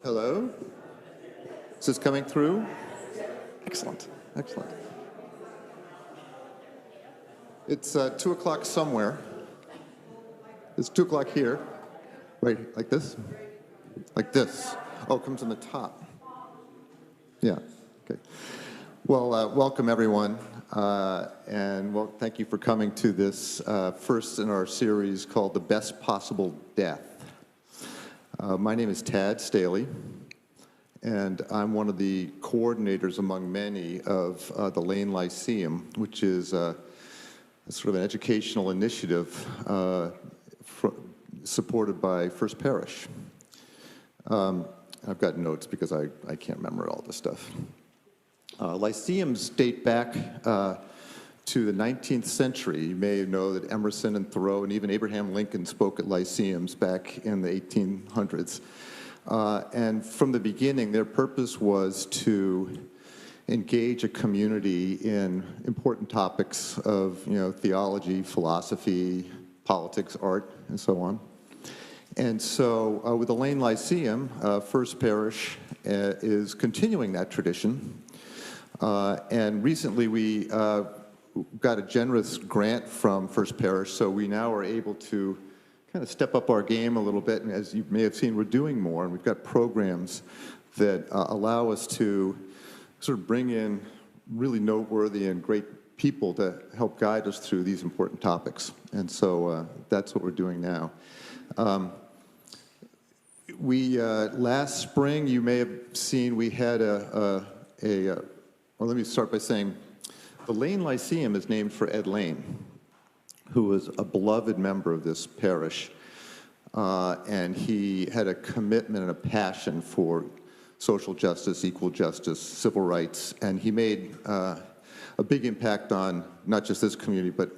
Hello? Is this coming through? Excellent. Excellent. It's 2 o'clock somewhere. It's 2 o'clock here. Right, like this? Like this. Oh, it comes on the top. Yeah, okay. Well, welcome everyone. Thank you for coming to this first in our series called The Best Possible Death. My name is Tad Staley, and I'm one of the coordinators among many of the Lane Lyceum, which is sort of an educational initiative supported by First Parish. I've got notes because I can't remember all this stuff. Lyceums date back to the 19th century. You may know that Emerson and Thoreau and even Abraham Lincoln spoke at Lyceums back in the 1800s. And from the beginning, their purpose was to engage a community in important topics of, theology, philosophy, politics, art, and so on. And so with the Lane Lyceum, First Parish is continuing that tradition. And recently we got a generous grant from First Parish, so we now are able to kind of step up our game a little bit. And as you may have seen, we're doing more, and we've got programs that allow us to sort of bring in really noteworthy and great people to help guide us through these important topics. And so that's what we're doing now. Last spring, you may have seen, we had well, let me start by saying, the Lane Lyceum is named for Ed Lane, who was a beloved member of this parish, and he had a commitment and a passion for social justice, equal justice, civil rights, and he made a big impact on not just this community, but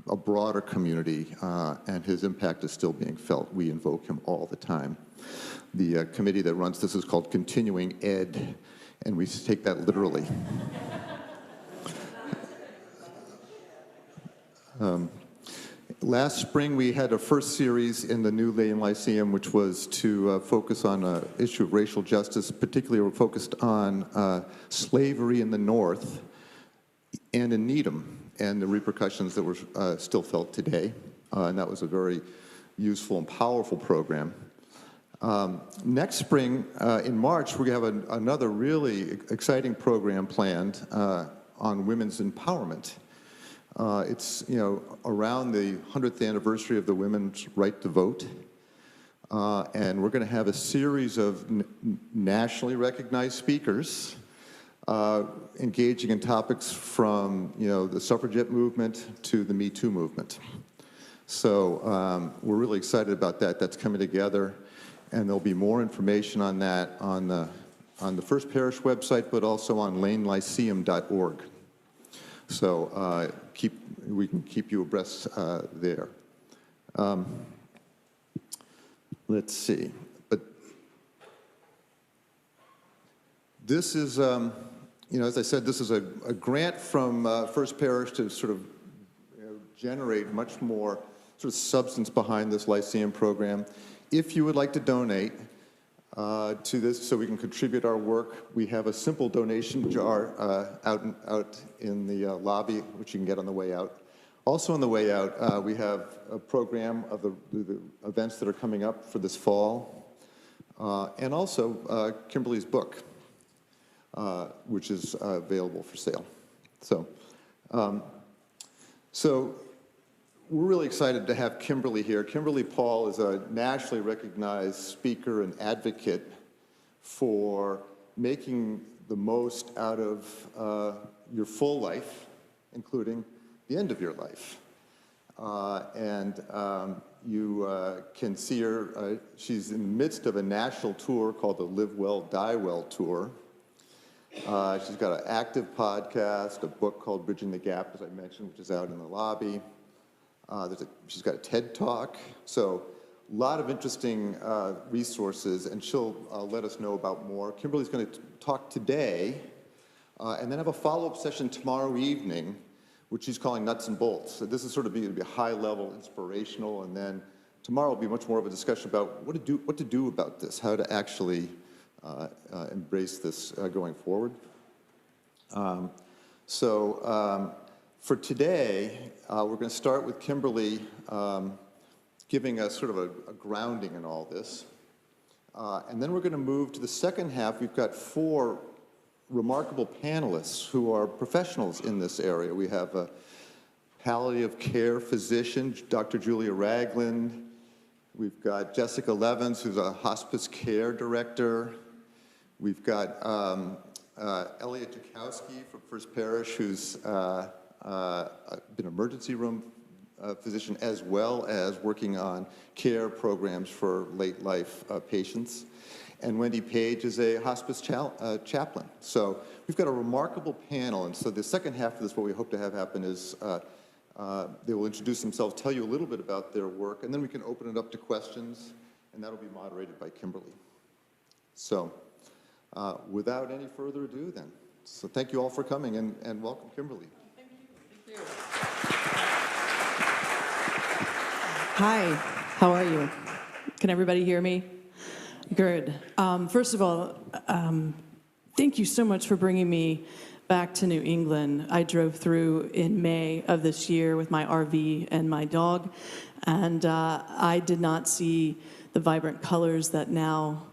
a broader community, and his impact is still being felt. We invoke him all the time. The committee that runs this is called Continuing Ed, and we take that literally. Last spring, we had a first series in the new Lane Lyceum, which was to focus on an issue of racial justice. Particularly, we're focused on slavery in the North and in Needham, and the repercussions that were still felt today. And that was a very useful and powerful program. Next spring, in March, we have another really exciting program planned on women's empowerment. It's around the 100th anniversary of the women's right to vote, and we're going to have a series of nationally recognized speakers engaging in topics from the suffragette movement to the Me Too movement. So we're really excited about that. That's coming together, and there'll be more information on that on the First Parish website, but also on lanelyceum.org. So we can keep you abreast there. Let's see. But this is, as I said, this is a grant from First Parish to sort of generate much more sort of substance behind this Lyceum program. If you would like to donate to this so we can contribute our work, we have a simple donation jar out in the lobby, which you can get on the way out. Also on the way out, we have a program of the events that are coming up for this fall, and also Kimberly's book, which is available for sale. So we're really excited to have Kimberly here. Kimberly Paul is a nationally recognized speaker and advocate for making the most out of your full life, including the end of your life. You can see her. She's in the midst of a national tour called the Live Well, Die Well Tour. She's got an active podcast, a book called Bridging the Gap, as I mentioned, which is out in the lobby. She's got a TED Talk, so a lot of interesting resources, and she'll let us know about more. Kimberly's going to talk today, and then have a follow-up session tomorrow evening, which she's calling Nuts and Bolts. So this is sort of going to be high-level, inspirational, and then tomorrow will be much more of a discussion about what to do about this, how to actually embrace this going forward. For today, we're going to start with Kimberly giving us sort of a grounding in all this. And then we're going to move to the second half. We've got 4 remarkable panelists who are professionals in this area. We have a palliative care physician, Dr. Julia Ragland. We've got Jessica Levins, who's a hospice care director. We've got Elliot Jakowski from First Parish, who's been an emergency room physician, as well as working on care programs for late life patients. And Wendy Page is a hospice chaplain. So we've got a remarkable panel. And so the second half of this, what we hope to have happen is they will introduce themselves, tell you a little bit about their work, and then we can open it up to questions, and that'll be moderated by Kimberly. So without any further ado then. So thank you all for coming, and welcome, Kimberly. Thank you. Thank you. Hi, how are you? Can everybody hear me? Good. First of all, thank you so much for bringing me back to New England. I drove through in May of this year with my RV and my dog, and I did not see the vibrant colors that now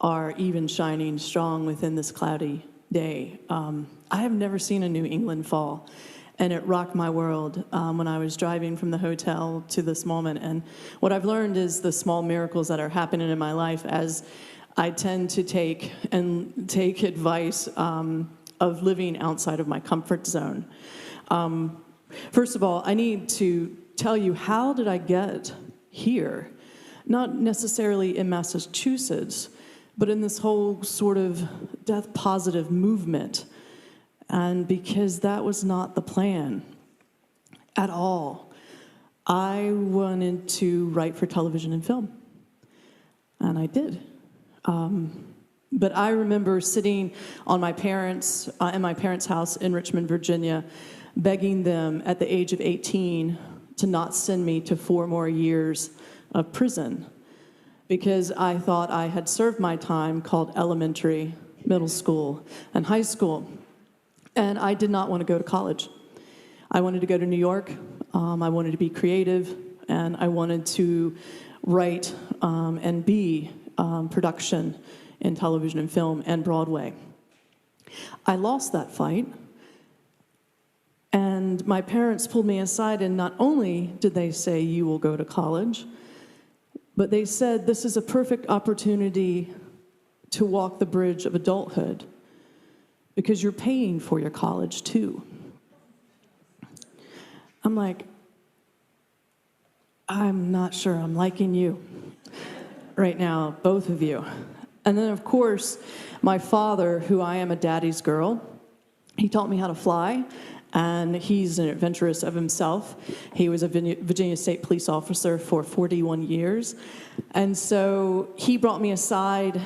are even shining strong within this cloudy day. I have never seen a New England fall, and it rocked my world when I was driving from the hotel to this moment. And what I've learned is the small miracles that are happening in my life as I tend to take advice of living outside of my comfort zone. First of all, I need to tell you, how did I get here? Not necessarily in Massachusetts, but in this whole sort of death positive movement. And because that was not the plan at all. I wanted to write for television and film, and I did. But I remember sitting on my parents' in my parents' house in Richmond, Virginia, begging them at the age of 18 to not send me to 4 more years of prison, because I thought I had served my time called elementary, middle school, and high school. And I did not want to go to college. I wanted to go to New York. I wanted to be creative, and I wanted to write and be production in television and film and Broadway. I lost that fight, and my parents pulled me aside, and not only did they say, "You will go to college," but they said, "This is a perfect opportunity to walk the bridge of adulthood, because you're paying for your college too." I'm like, I'm not sure I'm liking you right now, both of you. And then, of course, my father, who I am a daddy's girl, he taught me how to fly, and he's an adventurous of himself. He was a Virginia State police officer for 41 years. And so he brought me aside,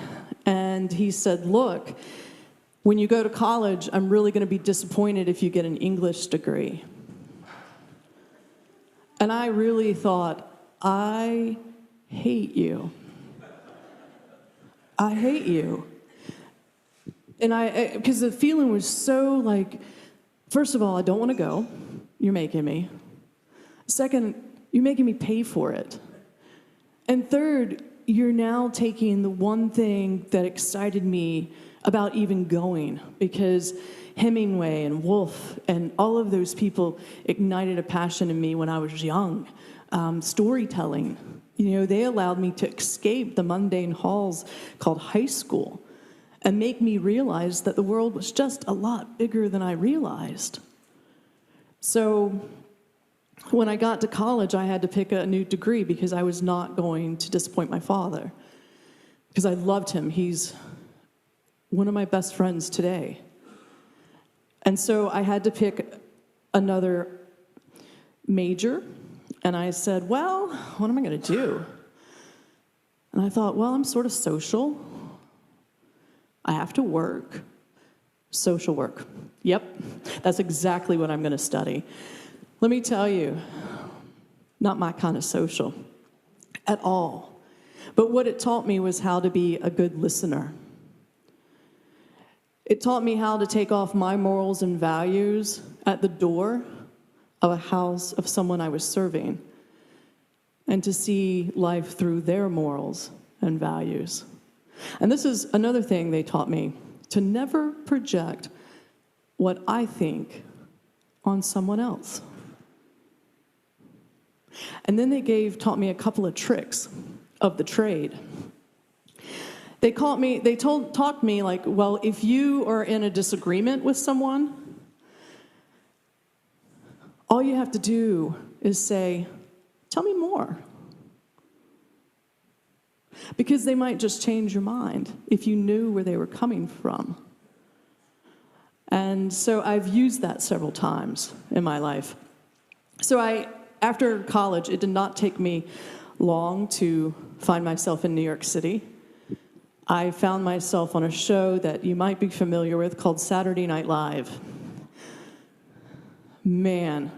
and he said, "Look, when you go to college, I'm really going to be disappointed if you get an English degree." And I really thought, I hate you. I hate you. And because the feeling was so like, first of all, I don't want to go. You're making me. Second, you're making me pay for it. And third, you're now taking the one thing that excited me about even going, because Hemingway and Woolf and all of those people ignited a passion in me when I was young. Storytelling, they allowed me to escape the mundane halls called high school and make me realize that the world was just a lot bigger than I realized. So when I got to college, I had to pick a new degree because I was not going to disappoint my father, because I loved him. He's one of my best friends today. And so I had to pick another major, and I said, well, what am I going to do? And I thought, well, I'm sort of social. I have to work. Social work. Yep, that's exactly what I'm going to study. Let me tell you, not my kind of social at all. But what it taught me was how to be a good listener. It taught me how to take off my morals and values at the door of a house of someone I was serving, and to see life through their morals and values. And this is another thing they taught me, to never project what I think on someone else. And then they taught me a couple of tricks of the trade. They taught me like, well, if you are in a disagreement with someone, all you have to do is say, tell me more. Because they might just change your mind if you knew where they were coming from. And so I've used that several times in my life. So after college, it did not take me long to find myself in New York City. I found myself on a show that you might be familiar with called Saturday Night Live. Man,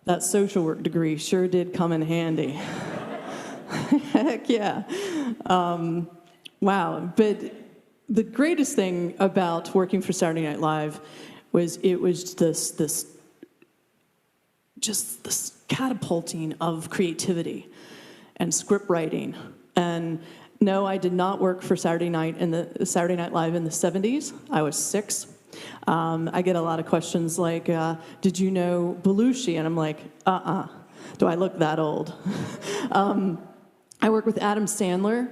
that social work degree sure did come in handy. Heck yeah. Wow. But the greatest thing about working for Saturday Night Live was it was this catapulting of creativity and script writing. And no, I did not work for Saturday Night Live in the 70s. I was 6. I get a lot of questions like, did you know Belushi? And I'm like, do I look that old? I work with Adam Sandler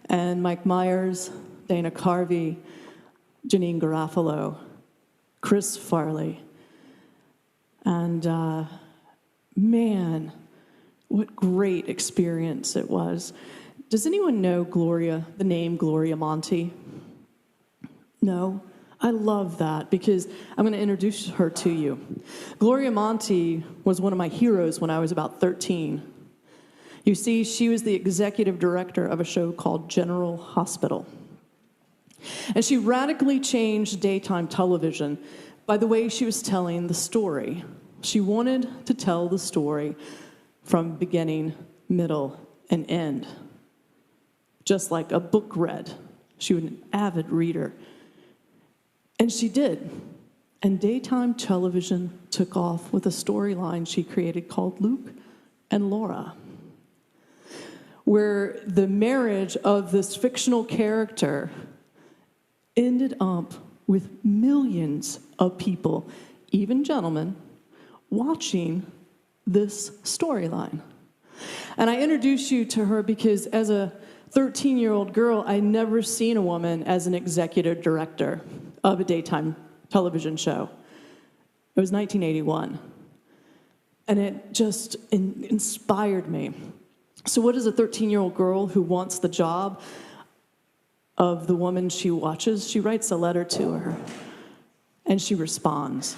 and Mike Myers, Dana Carvey, Janine Garofalo, Chris Farley. And man, what great experience it was. Does anyone know the name Gloria Monty? No? I love that because I'm going to introduce her to you. Gloria Monty was one of my heroes when I was about 13. You see, she was the executive director of a show called General Hospital. And she radically changed daytime television by the way she was telling the story. She wanted to tell the story from beginning, middle, and end. Just like a book read. She was an avid reader. And she did. And daytime television took off with a storyline she created called Luke and Laura, where the marriage of this fictional character ended up with millions of people, even gentlemen, watching this storyline. And I introduce you to her because as a 13-year-old girl, I'd never seen a woman as an executive director of a daytime television show. It was 1981. And it just inspired me. So what does a 13-year-old girl who wants the job of the woman she watches? She writes a letter to her, and she responds.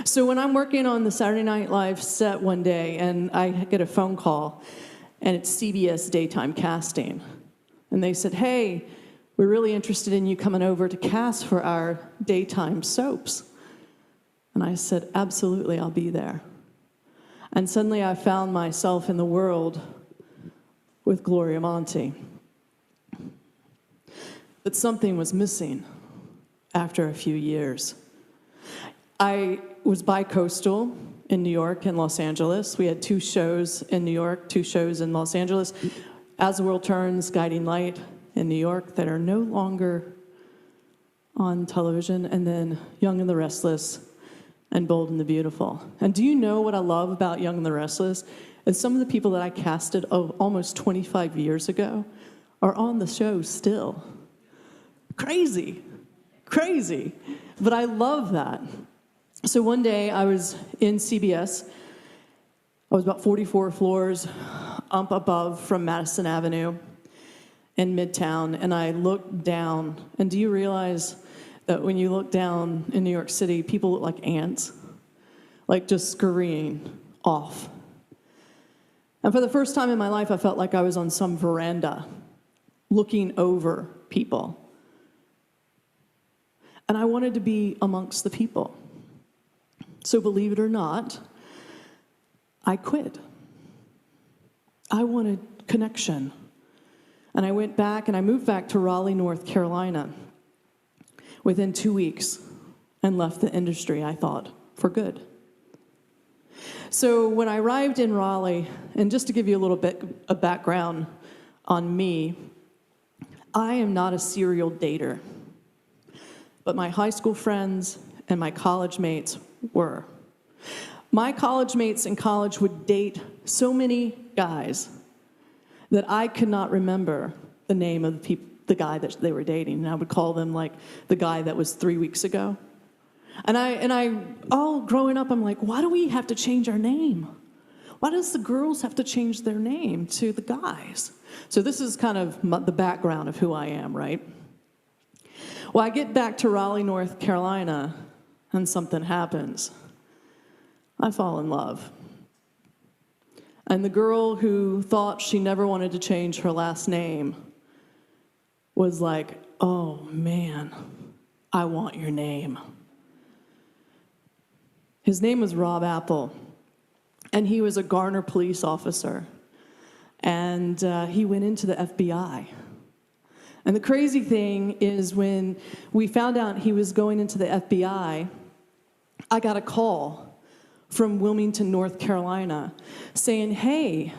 So when I'm working on the Saturday Night Live set one day, and I get a phone call, and it's CBS daytime casting, and they said, hey, we're really interested in you coming over to cast for our daytime soaps. And I said, absolutely, I'll be there. And suddenly I found myself in the world with Gloria Monty. But something was missing after a few years. I was bi-coastal in New York and Los Angeles. We had 2 shows in New York, 2 shows in Los Angeles. As the World Turns, Guiding Light in New York that are no longer on television, and then Young and the Restless and Bold and the Beautiful. And do you know what I love about Young and the Restless? Is some of the people that I casted almost 25 years ago are on the show still. Crazy. But I love that. So one day I was in CBS. I was about 44 floors up above from Madison Avenue in Midtown, and I looked down. And do you realize that when you look down in New York City, people look like ants, like just scurrying off? And for the first time in my life, I felt like I was on some veranda looking over people. And I wanted to be amongst the people. So believe it or not, I quit. I wanted connection. And I went back, and I moved back to Raleigh, North Carolina. within 2 weeks and left the industry, I thought, for good. So when I arrived in Raleigh, and just to give you a little bit of background on me, I am not a serial dater, but my high school friends and my college mates were. My college mates in college would date so many guys that I could not remember the name of the guy that they were dating, and I would call them like the guy that was 3 weeks ago. And I all growing up, I'm like, why do we have to change our name? Why does the girls have to change their name to the guys? So this is kind of the background of who I am, right? Well, I get back to Raleigh, North Carolina, and something happens. I fall in love. And the girl who thought she never wanted to change her last name was like, oh man, I want your name. His name was Rob Apple, and he was a Garner police officer, and he went into the FBI. And the crazy thing is when we found out he was going into the FBI, I got a call from Wilmington, North Carolina, saying, hey,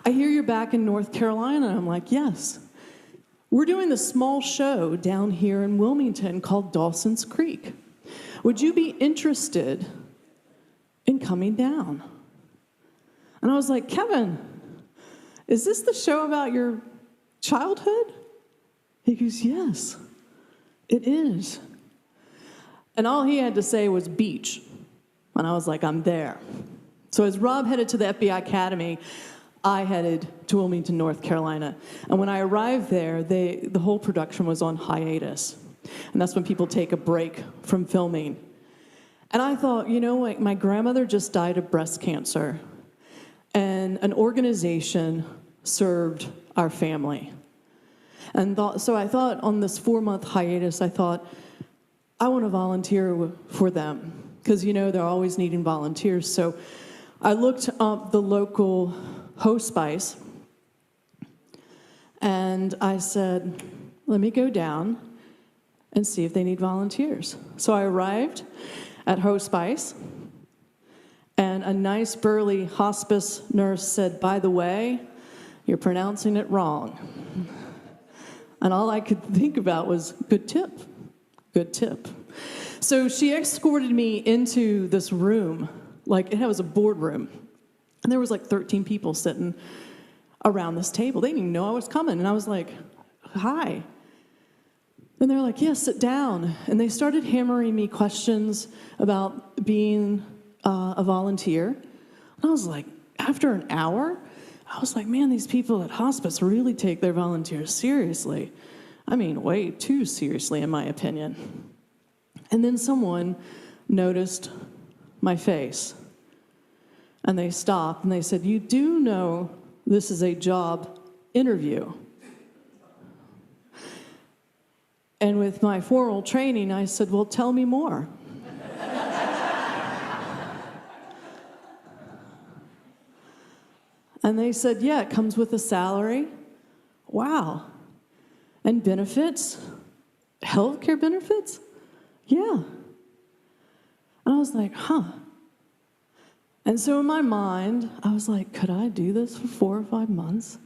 I hear you're back in North Carolina. And I'm like, yes. We're doing this small show down here in Wilmington called Dawson's Creek. Would you be interested in coming down? And I was like, Kevin, is this the show about your childhood? He goes, yes, it is. And all he had to say was beach. And I was like, I'm there. So as Rob headed to the FBI Academy, I headed to Wilmington, North Carolina. And when I arrived there, the whole production was on hiatus. And that's when people take a break from filming. And I thought, you know what, my grandmother just died of breast cancer. And an organization served our family. And so I thought on this 4-month hiatus, I thought, I want to volunteer for them. Because, you know, they're always needing volunteers. So I looked up the local hospice, and I said, let me go down and see if they need volunteers. So I arrived at hospice, and a nice burly hospice nurse said, by the way, you're pronouncing it wrong. And all I could think about was, good tip, good tip. So she escorted me into this room, like it was a boardroom, and there was like 13 people sitting around this table. They didn't even know I was coming, and I was like, hi. And they're like, yeah, sit down. And they started hammering me questions about being a volunteer. And I was like, after an hour, I was like, man, these people at hospice really take their volunteers seriously. I mean, way too seriously, in my opinion. And then someone noticed my face. And they stopped and they said, you do know this is a job interview. And with my formal training, I said, well, tell me more. And they said, yeah, it comes with a salary. Wow. And benefits? Healthcare benefits? Yeah. And I was like, huh. And so in my mind, I was like, could I do this for 4 or 5 months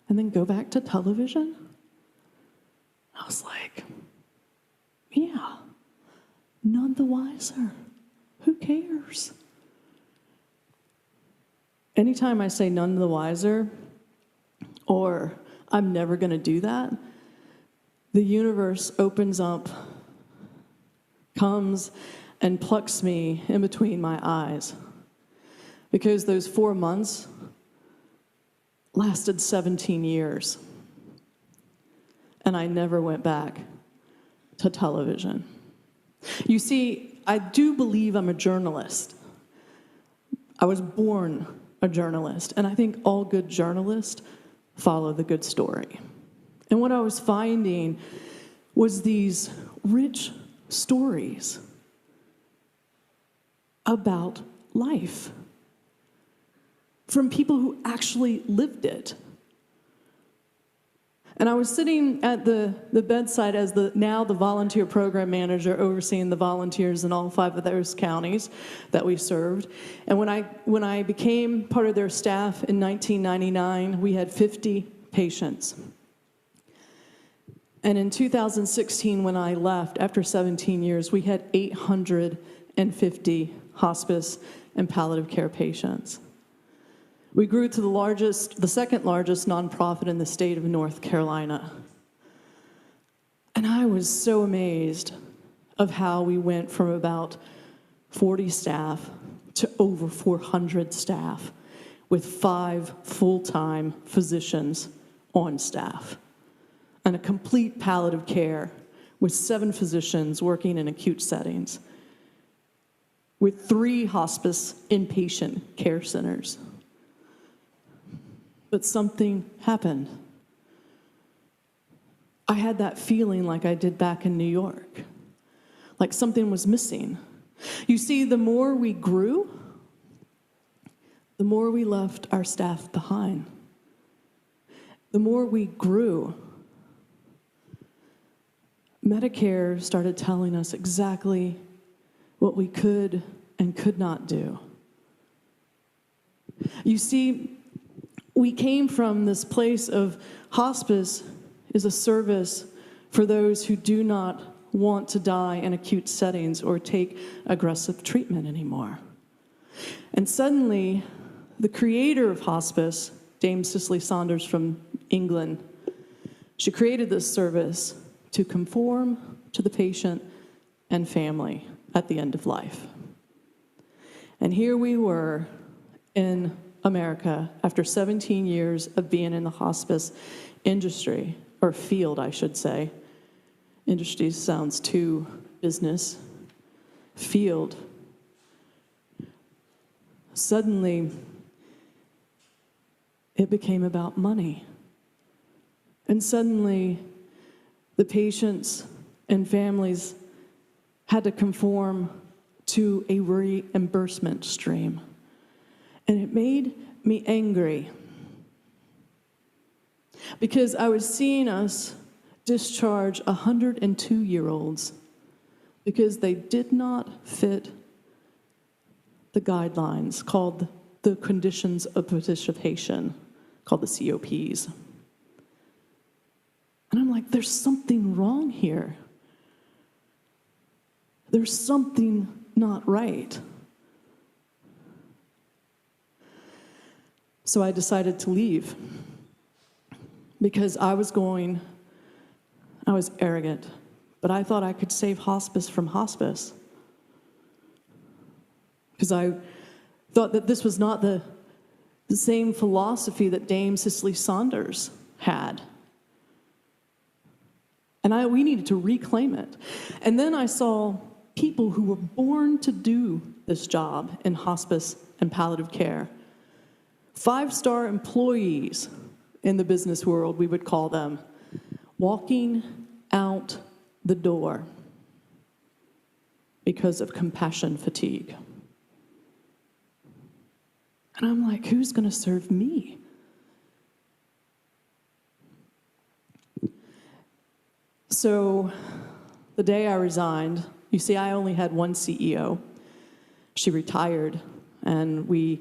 and then go back to television? I was like, yeah, none the wiser. Who cares? Anytime I say none the wiser, or I'm never going to do that, the universe opens up, comes and plucks me in between my eyes. Because those 4 months lasted 17 years. And I never went back to television. You see, I do believe I'm a journalist. I was born a journalist, and I think all good journalists follow the good story. And what I was finding was these rich stories about life from people who actually lived it. And I was sitting at the bedside as now the volunteer program manager overseeing the volunteers in all 5 of those counties that we served. And when I became part of their staff in 1999, we had 50 patients. And in 2016, when I left, after 17 years, we had 850 hospice and palliative care patients. We grew to the second largest nonprofit in the state of North Carolina. And I was so amazed of how we went from about 40 staff to over 400 staff with 5 full-time physicians on staff and a complete palliative care with 7 physicians working in acute settings with 3 hospice inpatient care centers. But something happened. I had that feeling like I did back in New York, like something was missing. You see, the more we grew, the more we left our staff behind. The more we grew, Medicare started telling us exactly what we could and could not do. You see, we came from this place of hospice is a service for those who do not want to die in acute settings or take aggressive treatment anymore. And suddenly, the creator of hospice, Dame Cicely Saunders from England, she created this service to conform to the patient and family at the end of life. And here we were in America after 17 years of being in the hospice industry, or field, I should say. Industry sounds too business. Field. Suddenly, it became about money. And suddenly, the patients and families had to conform to a reimbursement stream. And it made me angry because I was seeing us discharge 102-year-olds because they did not fit the guidelines called the conditions of participation, called the COPs. And I'm like, there's something wrong here. There's something not right. So I decided to leave because I was arrogant, but I thought I could save hospice from hospice. Because I thought that this was not the same philosophy that Dame Cicely Saunders had. And we needed to reclaim it. And then I saw people who were born to do this job in hospice and palliative care. 5-star employees in the business world, we would call them, walking out the door because of compassion fatigue. And I'm like, who's going to serve me? So the day I resigned, you see, I only had one CEO. She retired, and we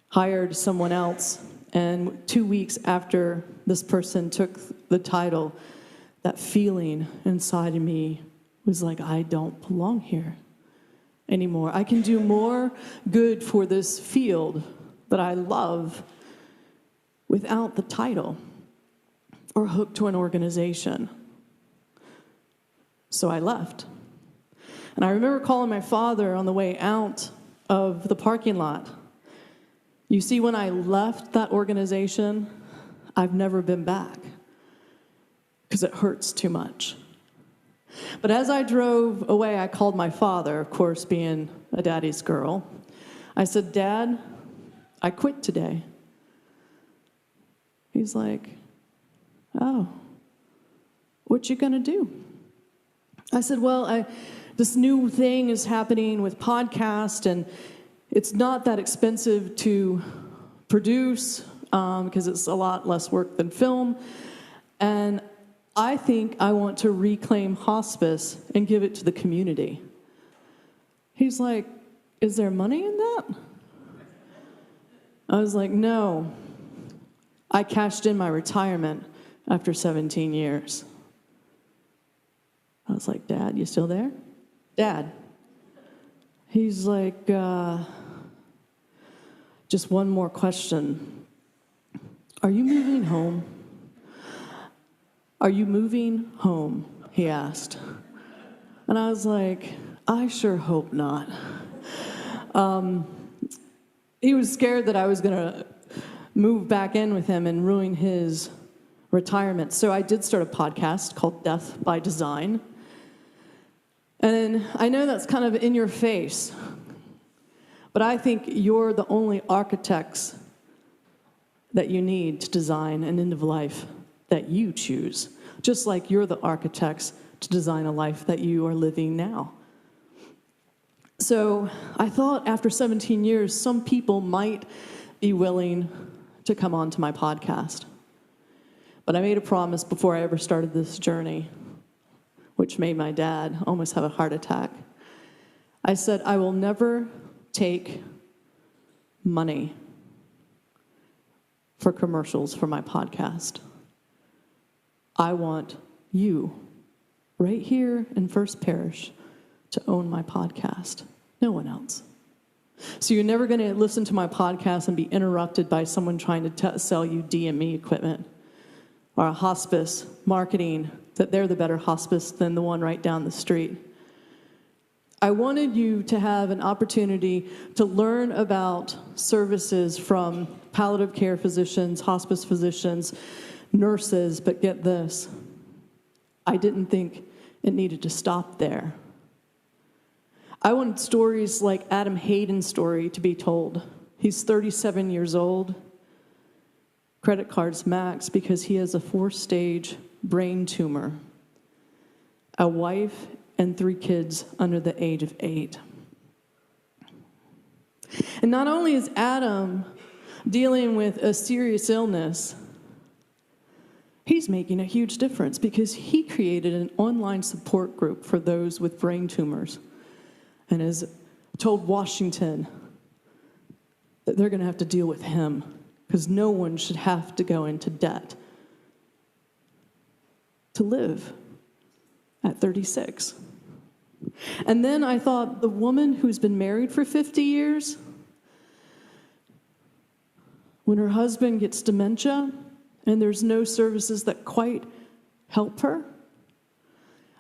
hired someone else. And 2 weeks after this person took the title, that feeling inside of me was like, I don't belong here anymore. I can do more good for this field that I love without the title or hooked to an organization. So I left. And I remember calling my father on the way out of the parking lot. You see, when I left that organization, I've never been back because it hurts too much. But as I drove away, I called my father, of course, being a daddy's girl. I said, Dad, I quit today. He's like, oh, what you gonna do? I said, well, this new thing is happening with podcast, and it's not that expensive to produce because it's a lot less work than film. And I think I want to reclaim hospice and give it to the community. He's like, is there money in that? I was like, no. I cashed in my retirement after 17 years. I was like, Dad, you still there? Dad. He's like, just one more question. Are you moving home? Are you moving home? He asked. And I was like, I sure hope not. He was scared that I was going to move back in with him and ruin his retirement. So I did start a podcast called Death by Design. And I know that's kind of in your face, but I think you're the only architects that you need to design an end of life that you choose, just like you're the architects to design a life that you are living now. So I thought after 17 years, some people might be willing to come on to my podcast. But I made a promise before I ever started this journey, which made my dad almost have a heart attack. I said, I will never take money for commercials for my podcast. I want you, right here in First Parish, to own my podcast. No one else. So you're never going to listen to my podcast and be interrupted by someone trying to sell you DME equipment or a hospice marketing that they're the better hospice than the one right down the street. I wanted you to have an opportunity to learn about services from palliative care physicians, hospice physicians, nurses, but get this, I didn't think it needed to stop there. I wanted stories like Adam Hayden's story to be told. He's 37 years old. Credit cards max because he has a 4-stage brain tumor, a wife, and 3 kids under the age of 8. And not only is Adam dealing with a serious illness, he's making a huge difference because he created an online support group for those with brain tumors and has told Washington that they're going to have to deal with him because no one should have to go into debt to live at 36. And then I thought, the woman who's been married for 50 years, when her husband gets dementia and there's no services that quite help her,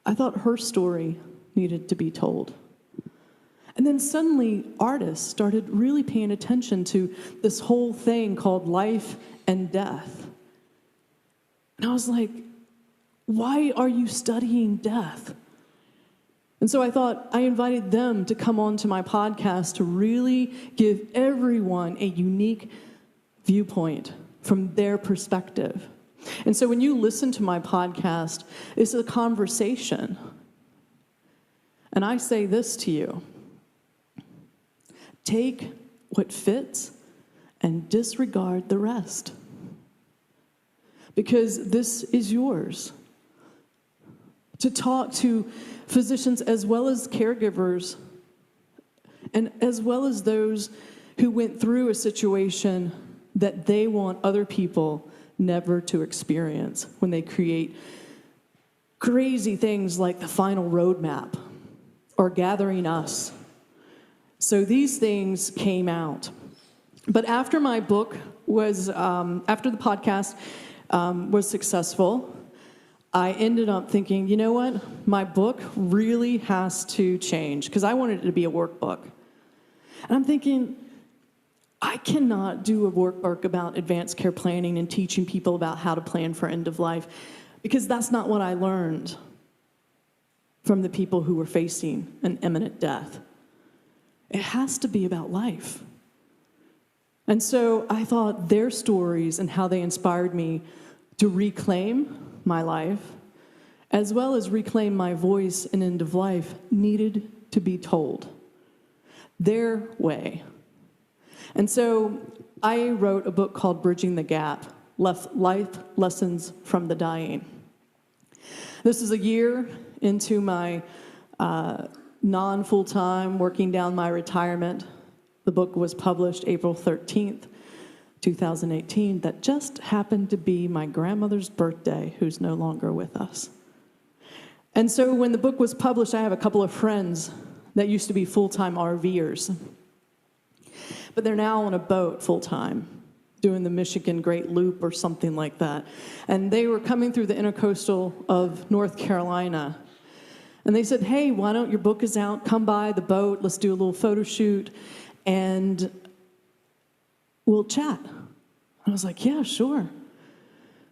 I thought her story needed to be told. And then suddenly artists started really paying attention to this whole thing called life and death. And I was like, why are you studying death? And so I thought I invited them to come on to my podcast to really give everyone a unique viewpoint from their perspective. And so when you listen to my podcast, it's a conversation. And I say this to you. Take what fits and disregard the rest. Because this is yours. To talk to physicians as well as caregivers and as well as those who went through a situation that they want other people never to experience when they create crazy things like the final roadmap or Gathering Us. So these things came out. But after my book was, after the podcast was successful, I ended up thinking, you know what? My book really has to change because I wanted it to be a workbook. And I'm thinking, I cannot do a workbook about advanced care planning and teaching people about how to plan for end of life because that's not what I learned from the people who were facing an imminent death. It has to be about life. And so I thought their stories and how they inspired me to reclaim my life, as well as reclaim my voice in end of life, needed to be told. Their way. And so I wrote a book called Bridging the Gap, Life Lessons from the Dying. This is a year into my non-full-time, working down my retirement. The book was published April 13th, 2018. That just happened to be my grandmother's birthday, who's no longer with us. And so when the book was published, I have a couple of friends that used to be full-time RVers. But they're now on a boat full-time, doing the Michigan Great Loop or something like that. And they were coming through the intercoastal of North Carolina. And they said, hey, why don't your book is out, come by the boat, let's do a little photo shoot, and we'll chat. I was like, yeah, sure.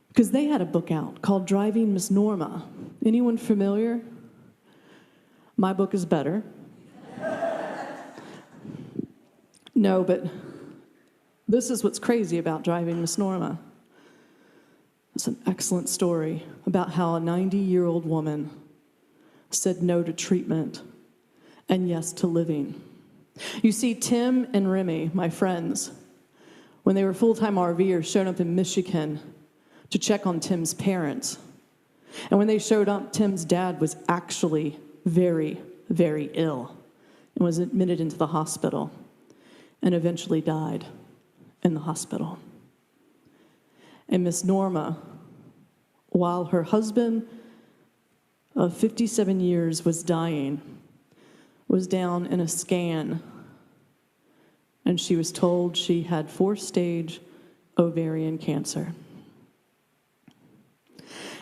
Because they had a book out called Driving Miss Norma. Anyone familiar? My book is better. No, but this is what's crazy about Driving Miss Norma. It's an excellent story about how a 90-year-old woman said no to treatment and yes to living. You see, Tim and Remy, my friends, when they were full-time RVers, showed up in Michigan to check on Tim's parents. And when they showed up, Tim's dad was actually very, very ill and was admitted into the hospital and eventually died in the hospital. And Miss Norma, while her husband of 57 years was dying, was down in a scan, and she was told she had 4th-stage ovarian cancer.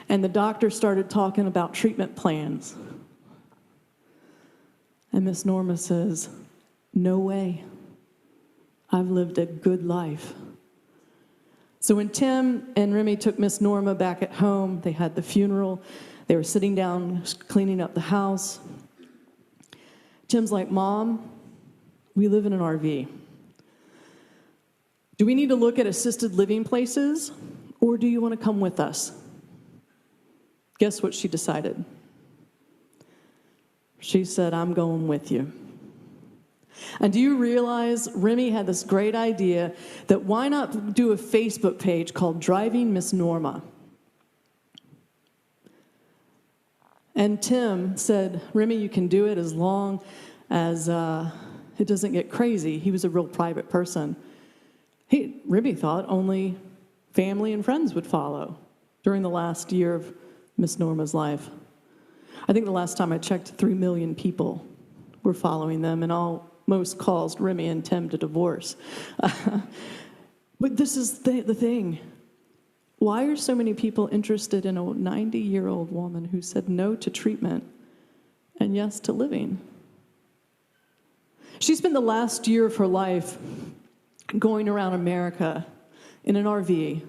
And the doctor started talking about treatment plans. And Miss Norma says, no way. I've lived a good life. So when Tim and Remy took Miss Norma back at home, they had the funeral. They were sitting down, cleaning up the house. Tim's like, Mom, we live in an RV. Do we need to look at assisted living places, or do you want to come with us? Guess what she decided? She said, I'm going with you. And do you realize Remy had this great idea that why not do a Facebook page called Driving Miss Norma? And Tim said, Remy, you can do it as long as it doesn't get crazy. He was a real private person. Remy thought only family and friends would follow during the last year of Miss Norma's life. I think the last time I checked, 3 million people were following them, and almost caused Remy and Tim to divorce. But this is the thing. Why are so many people interested in a 90-year-old woman who said no to treatment and yes to living? She spent the last year of her life going around America in an RV.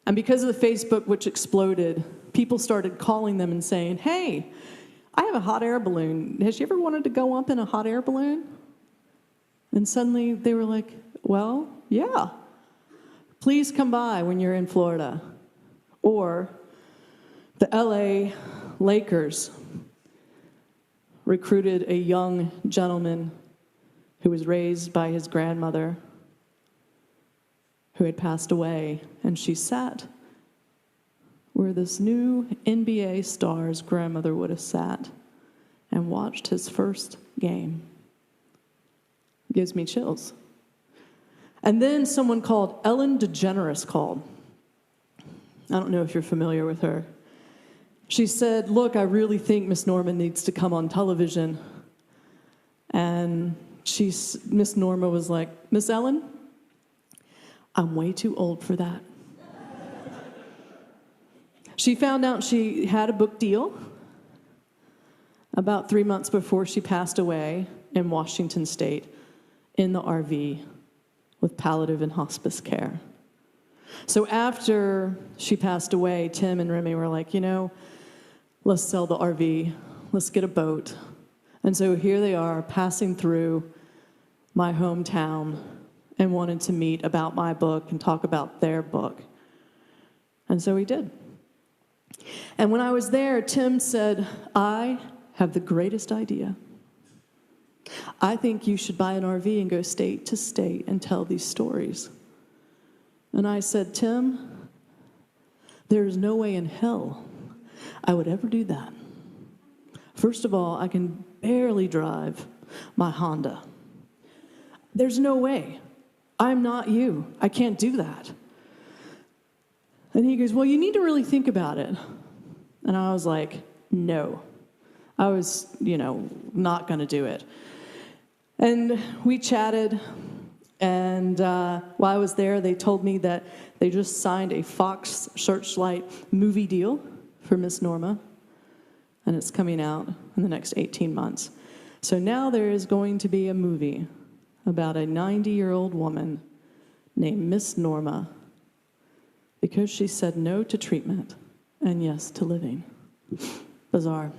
And because of the Facebook, which exploded, people started calling them and saying, hey, I have a hot air balloon. Has she ever wanted to go up in a hot air balloon? And suddenly they were like, well, yeah. Please come by when you're in Florida. Or the LA Lakers recruited a young gentleman who was raised by his grandmother who had passed away, and she sat where this new NBA star's grandmother would have sat and watched his first game. It gives me chills. And then someone called Ellen DeGeneres called. I don't know if you're familiar with her. She said, look, I really think Miss Norma needs to come on television. And Miss Norma was like, Miss Ellen, I'm way too old for that. She found out she had a book deal about 3 months before she passed away in Washington State in the RV with palliative and hospice care. So after she passed away, Tim and Remy were like, let's sell the RV, let's get a boat. And so here they are passing through my hometown and wanted to meet about my book and talk about their book. And so we did. And when I was there, Tim said, I have the greatest idea. I think you should buy an RV and go state to state and tell these stories. And I said, Tim, there's no way in hell I would ever do that. First of all, I can barely drive my Honda. There's no way. I'm not you. I can't do that. And he goes, well, you need to really think about it. And I was like, no. I was, not going to do it. And we chatted, and while I was there, they told me that they just signed a Fox Searchlight movie deal for Miss Norma, and it's coming out in the next 18 months. So now there is going to be a movie about a 90-year-old woman named Miss Norma because she said no to treatment and yes to living. Bizarre.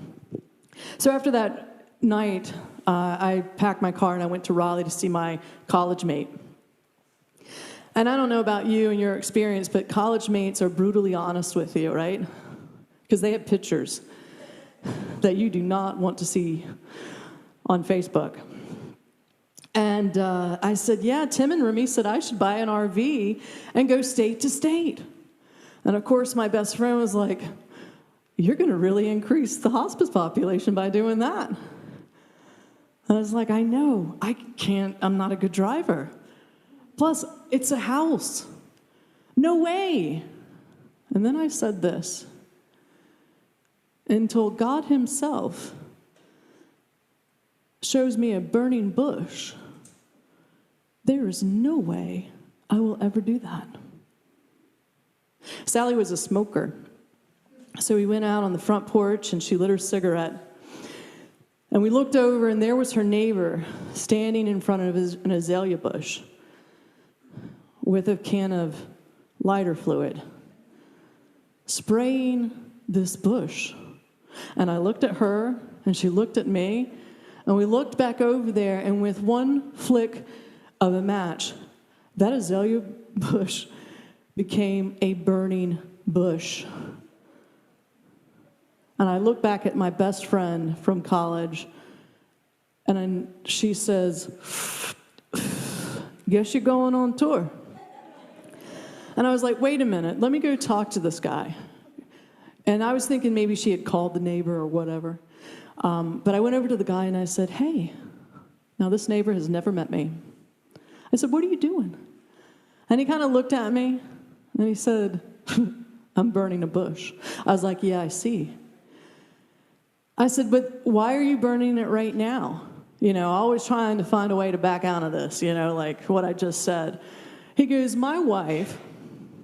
So after that night, I packed my car and I went to Raleigh to see my college mate. And I don't know about you and your experience, but college mates are brutally honest with you, right? Because they have pictures that you do not want to see on Facebook. And I said, yeah, Tim and Remy said I should buy an RV and go state to state. And of course, my best friend was like, you're going to really increase the hospice population by doing that. I was like, I know, I'm not a good driver. Plus, it's a house. No way. And then I said this, until God himself shows me a burning bush, there is no way I will ever do that. Sally was a smoker. So we went out on the front porch and she lit her cigarette. And we looked over and there was her neighbor standing in front of an azalea bush with a can of lighter fluid, spraying this bush. And I looked at her and she looked at me and we looked back over there, and with one flick of a match, that azalea bush became a burning bush. And I look back at my best friend from college, and she says, guess you're going on tour. And I was like, wait a minute, let me go talk to this guy. And I was thinking maybe she had called the neighbor or whatever. But I went over to the guy and I said, hey, now this neighbor has never met me. I said, what are you doing? And he kind of looked at me and he said, I'm burning a bush. I was like, yeah, I see. I said, but why are you burning it right now? Always trying to find a way to back out of this, like what I just said. He goes, my wife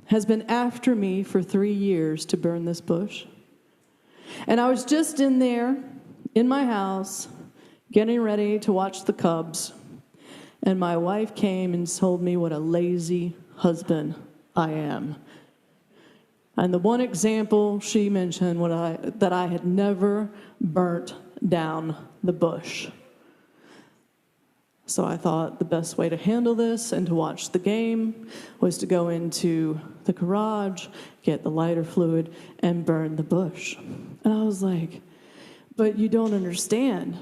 has been after me for 3 years to burn this bush. And I was just in there, in my house, getting ready to watch the Cubs. And my wife came and told me what a lazy husband I am. And the one example she mentioned that I had never burnt down the bush. So I thought the best way to handle this and to watch the game was to go into the garage, get the lighter fluid, and burn the bush. And I was like, but you don't understand.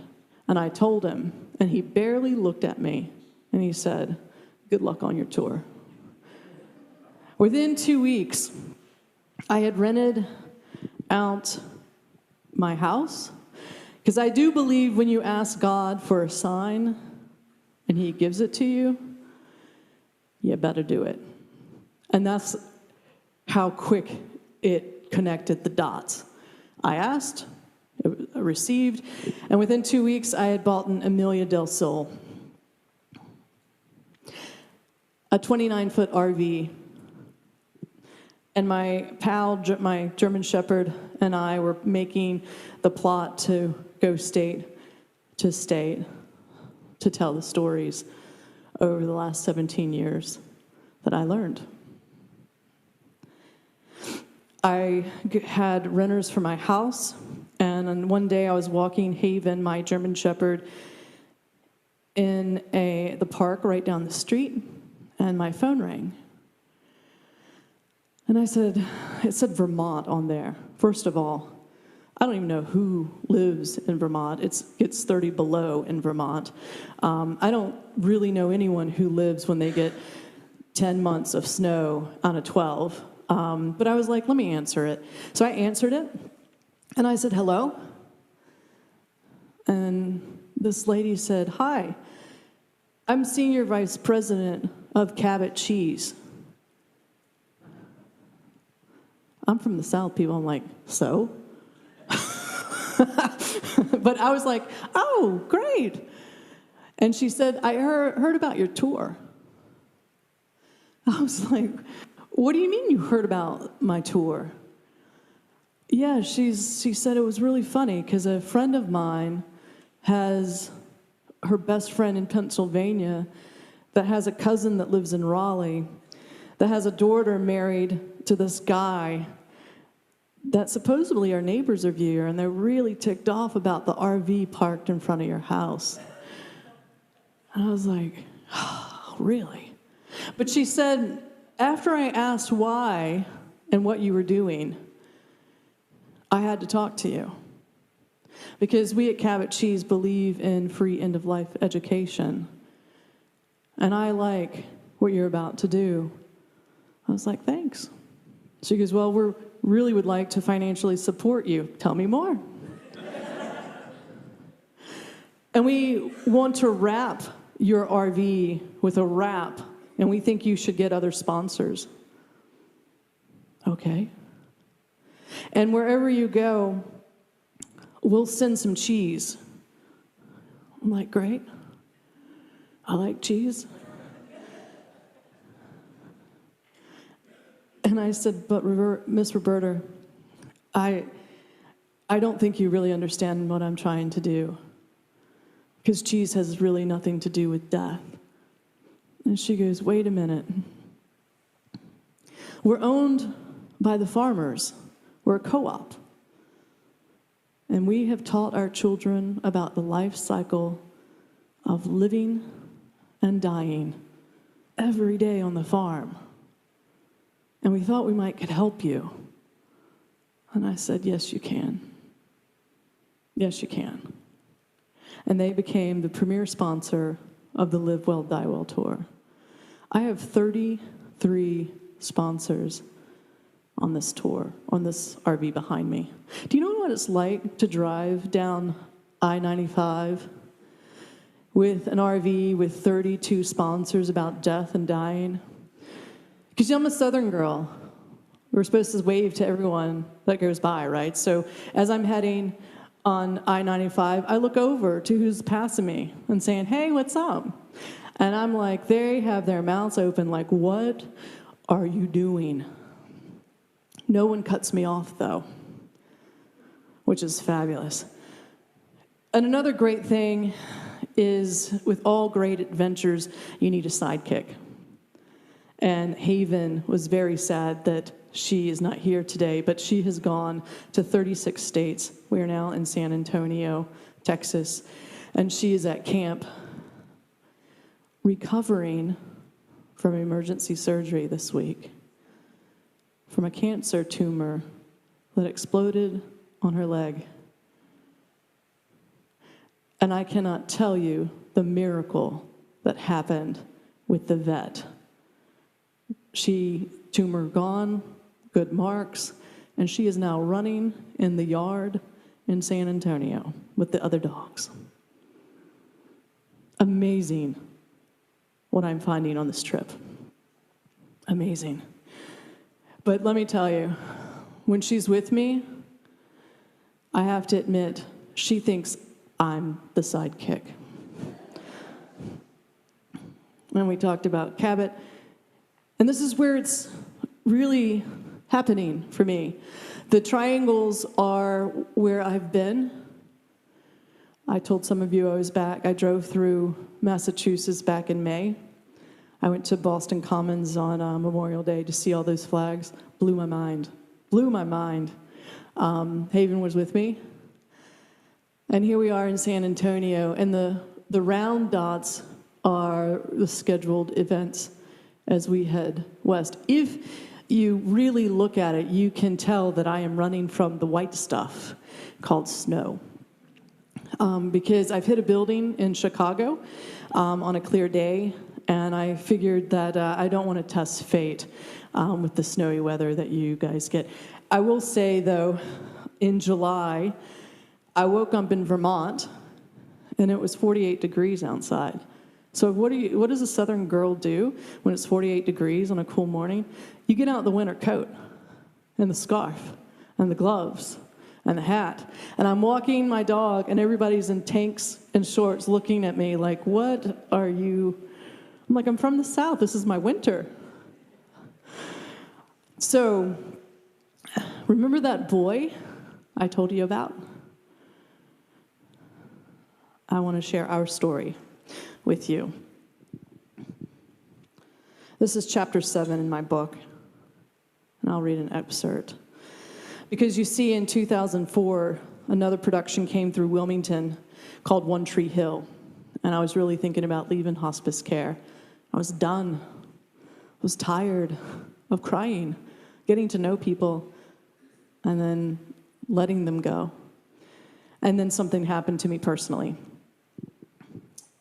And I told him, and he barely looked at me, and he said, good luck on your tour. Within 2 weeks, I had rented out my house, because I do believe when you ask God for a sign and he gives it to you, you better do it. And that's how quick it connected the dots. I asked, I received, and within 2 weeks, I had bought an Amelia del Sol, a 29-foot RV. And my pal, my German Shepherd, and I were making the plot to go state to state to tell the stories over the last 17 years that I learned. I had renters for my house, and on one day I was walking Haven, my German Shepherd, in the park right down the street, and my phone rang. And it said Vermont on there. First of all, I don't even know who lives in Vermont. It gets 30 below in Vermont. I don't really know anyone who lives when they get 10 months of snow out of 12. But I was like, let me answer it. So I answered it, and I said, hello. And this lady said, hi, I'm Senior Vice President of Cabot Cheese. I'm from the South, people. I'm like, so? But I was like, oh, great. And she said, I heard about your tour. I was like, what do you mean you heard about my tour? Yeah, she said it was really funny because a friend of mine has her best friend in Pennsylvania that has a cousin that lives in Raleigh that has a daughter married to this guy that supposedly are neighbors of you, and they're really ticked off about the RV parked in front of your house. And I was like, oh, really? But she said, after I asked why and what you were doing, I had to talk to you. Because we at Cabot Cheese believe in free end-of-life education. And I like what you're about to do. I was like, thanks. She goes, well, we really would like to financially support you. Tell me more. And we want to wrap your RV with a wrap, and we think you should get other sponsors. Okay. And wherever you go, we'll send some cheese. I'm like, great. I like cheese. And I said, but Miss Roberta, I don't think you really understand what I'm trying to do, because cheese has really nothing to do with death. And she goes, wait a minute. We're owned by the farmers. We're a co-op. And we have taught our children about the life cycle of living and dying every day on the farm. And we thought we could help you. And I said, yes, you can. Yes, you can. And they became the premier sponsor of the Live Well, Die Well tour. I have 33 sponsors on this tour, on this RV behind me. Do you know what it's like to drive down I-95 with an RV with 32 sponsors about death and dying? Because I'm a Southern girl. We're supposed to wave to everyone that goes by, right? So as I'm heading on I-95, I look over to who's passing me and saying, hey, what's up? And I'm like, they have their mouths open like, what are you doing? No one cuts me off, though, which is fabulous. And another great thing is, with all great adventures, you need a sidekick. And Haven was very sad that she is not here today, but she has gone to 36 states. We are now in San Antonio, Texas, and she is at camp recovering from emergency surgery this week from a cancer tumor that exploded on her leg. And I cannot tell you the miracle that happened with the vet. Tumor gone, good marks, and she is now running in the yard in San Antonio with the other dogs. Amazing what I'm finding on this trip. Amazing. But let me tell you, when she's with me, I have to admit, she thinks I'm the sidekick. And we talked about Cabot, and this is where it's really happening for me. The triangles are where I've been. I told some of you I drove through Massachusetts back in May. I went to Boston Commons on Memorial Day to see all those flags. Blew my mind. Haven was with me. And here we are in San Antonio, and the round dots are the scheduled events as we head west. If you really look at it, you can tell that I am running from the white stuff called snow. Because I've hit a building in Chicago on a clear day, And I figured that I don't want to test fate with the snowy weather that you guys get. I will say, though, in July, I woke up in Vermont, and it was 48 degrees outside. So what does a southern girl do when it's 48 degrees on a cool morning? You get out the winter coat and the scarf and the gloves and the hat. And I'm walking my dog, and everybody's in tanks and shorts looking at me like, what are you? I'm like, I'm from the South. This is my winter. So remember that boy I told you about? I want to share our story with you. This is chapter 7 in my book, and I'll read an excerpt. Because you see, in 2004, another production came through Wilmington called One Tree Hill, and I was really thinking about leaving hospice care. I was done. I was tired of crying, getting to know people, and then letting them go. And then something happened to me personally.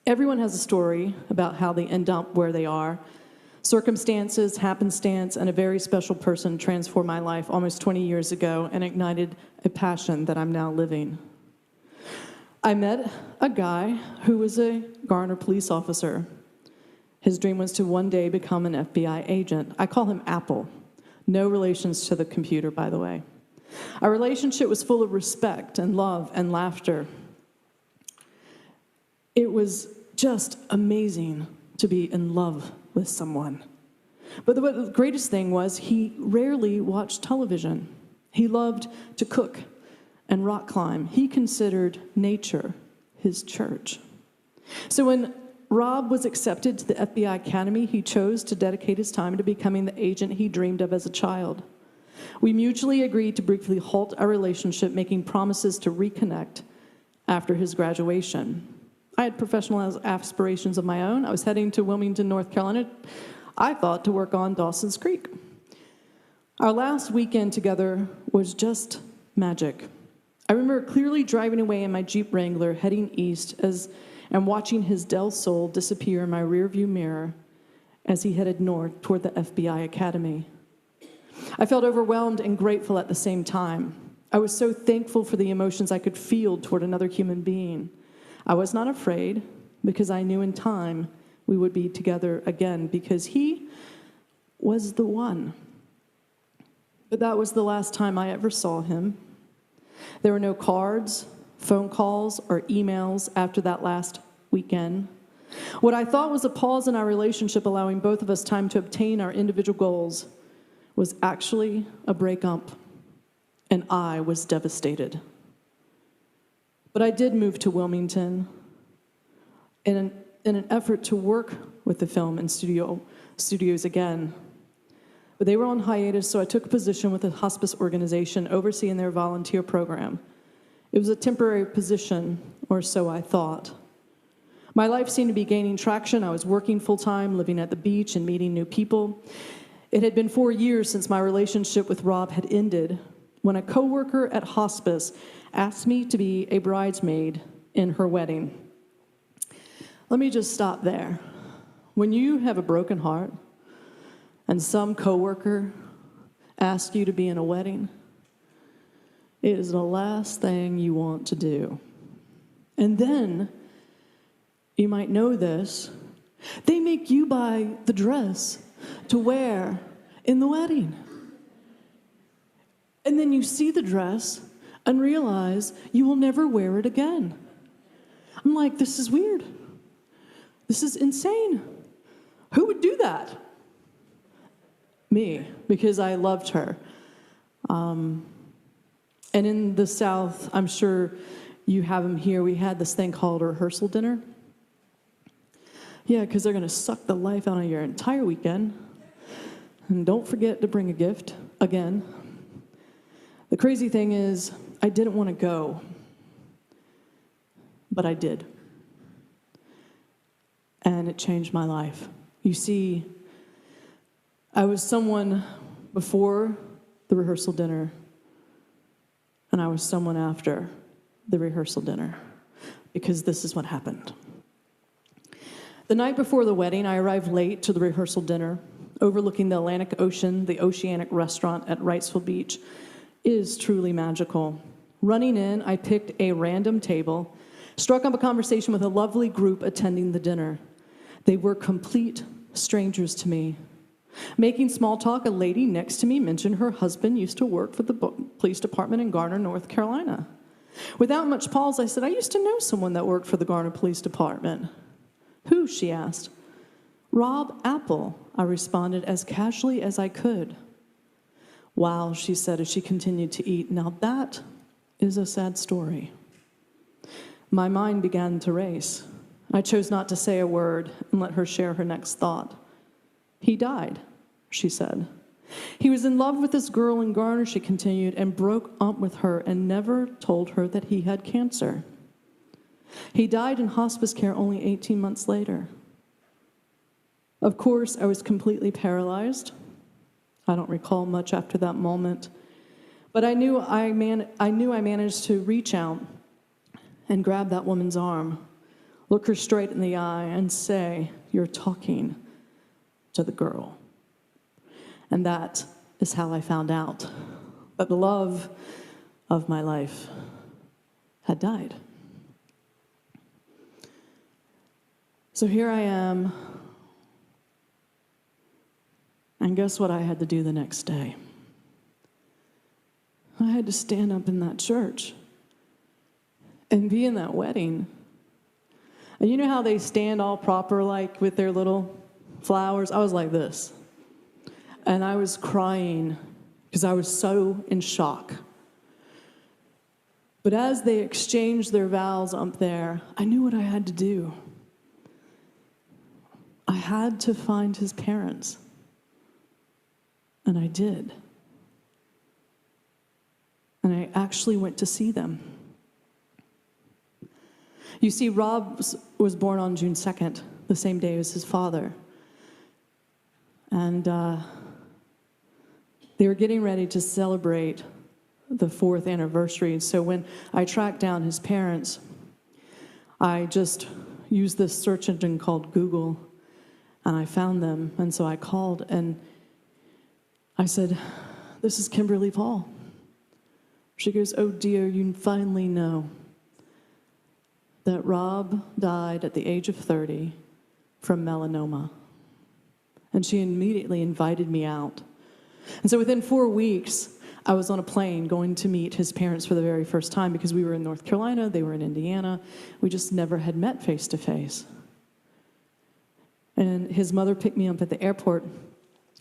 Everyone has a story about how they end up where they are. Circumstances, happenstance, and a very special person transformed my life almost 20 years ago and ignited a passion that I'm now living. I met a guy who was a Garner police officer. His dream was to one day become an FBI agent. I call him Apple. No relations to the computer, by the way. Our relationship was full of respect and love and laughter. It was just amazing to be in love with someone. But the greatest thing was he rarely watched television. He loved to cook and rock climb. He considered nature his church. So when Rob was accepted to the FBI Academy, he chose to dedicate his time to becoming the agent he dreamed of as a child. We mutually agreed to briefly halt our relationship, making promises to reconnect after his graduation. I had professional aspirations of my own. I was heading to Wilmington, North Carolina, I thought, to work on Dawson's Creek. Our last weekend together was just magic. I remember clearly driving away in my Jeep Wrangler, heading east, and watching his Del Sol disappear in my rearview mirror as he headed north toward the FBI Academy. I felt overwhelmed and grateful at the same time. I was so thankful for the emotions I could feel toward another human being. I was not afraid, because I knew in time we would be together again, because he was the one. But that was the last time I ever saw him. There were no cards, phone calls, or emails after that last weekend. What I thought was a pause in our relationship, allowing both of us time to obtain our individual goals, was actually a breakup, and I was devastated. But I did move to Wilmington in an effort to work with the film and studios again. But they were on hiatus, so I took a position with a hospice organization overseeing their volunteer program. It was a temporary position, or so I thought. My life seemed to be gaining traction. I was working full-time, living at the beach, and meeting new people. It had been 4 years since my relationship with Rob had ended, when a coworker at hospice asked me to be a bridesmaid in her wedding. Let me just stop there. When you have a broken heart and some coworker asks you to be in a wedding, it is the last thing you want to do. And then, you might know this, they make you buy the dress to wear in the wedding. And then you see the dress and realize you will never wear it again. I'm like, this is weird. This is insane. Who would do that? Me, because I loved her. And in the South, I'm sure you have them here, we had this thing called a rehearsal dinner. Yeah, because they're going to suck the life out of your entire weekend. And don't forget to bring a gift again. The crazy thing is, I didn't want to go, but I did. And it changed my life. You see, I was someone before the rehearsal dinner, and I was someone after the rehearsal dinner, because this is what happened. The night before the wedding, I arrived late to the rehearsal dinner, overlooking the Atlantic Ocean. The Oceanic restaurant at Wrightsville Beach is truly magical. Running in, I picked a random table, struck up a conversation with a lovely group attending the dinner. They were complete strangers to me. Making small talk, a lady next to me mentioned her husband used to work for the police department in Garner, North Carolina. Without much pause, I said, I used to know someone that worked for the Garner Police Department. Who? She asked. Rob Apple, I responded as casually as I could. Wow, she said as she continued to eat. Now that is a sad story. My mind began to race. I chose not to say a word and let her share her next thought. He died, she said. He was in love with this girl in Garner, she continued, and broke up with her and never told her that he had cancer. He died in hospice care only 18 months later. Of course, I was completely paralyzed. I don't recall much after that moment, but I knew I managed to reach out and grab that woman's arm, look her straight in the eye, and say, "You're talking to the girl." And that is how I found out that the love of my life had died. So here I am, and guess what I had to do the next day? I had to stand up in that church and be in that wedding. And you know how they stand all proper, like with their little flowers? I was like this. And I was crying because I was so in shock. But as they exchanged their vows up there, I knew what I had to do. I had to find his parents. And I did. And I actually went to see them. You see, Rob was born on June 2nd, the same day as his father. And they were getting ready to celebrate the 4th anniversary. So when I tracked down his parents, I just used this search engine called Google, and I found them. And so I called, and I said, "This is Kimberly Paul." She goes, "Oh dear, you finally know that Rob died at the age of 30 from melanoma." And she immediately invited me out. And so within 4 weeks, I was on a plane going to meet his parents for the very first time because we were in North Carolina, they were in Indiana. We just never had met face to face. And his mother picked me up at the airport.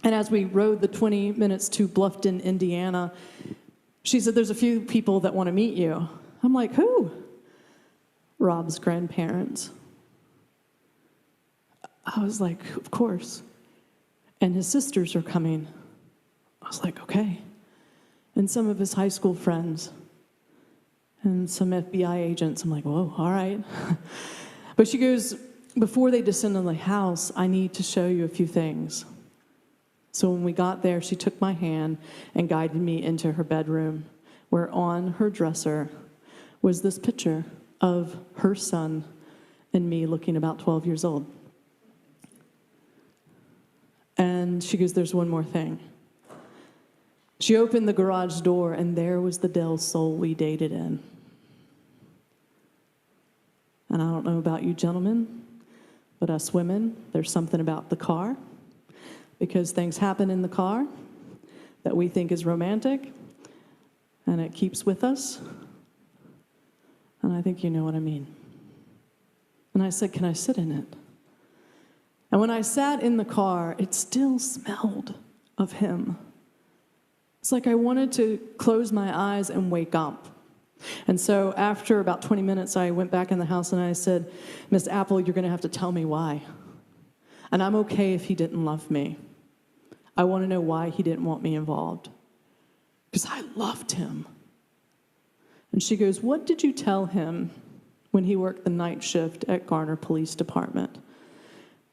And as we rode the 20 minutes to Bluffton, Indiana, she said, "There's a few people that want to meet you." I'm like, "Who?" "Rob's grandparents." I was like, "Of course." "And his sisters are coming." I was like, "Okay." "And some of his high school friends and some FBI agents." I'm like, "Whoa, all right." But she goes, "Before they descend on the house, I need to show you a few things." So when we got there, she took my hand and guided me into her bedroom, where on her dresser was this picture of her son and me looking about 12 years old. And she goes, "There's one more thing." She opened the garage door, and there was the Del Sol we dated in. And I don't know about you gentlemen, but us women, there's something about the car, because things happen in the car that we think is romantic, and it keeps with us. And I think you know what I mean. And I said, "Can I sit in it?" And when I sat in the car, it still smelled of him. It's like I wanted to close my eyes and wake up. And so after about 20 minutes, I went back in the house and I said, "Miss Apple, you're going to have to tell me why. And I'm okay if he didn't love me. I want to know why he didn't want me involved. Because I loved him." And she goes, "What did you tell him when he worked the night shift at Garner Police Department?"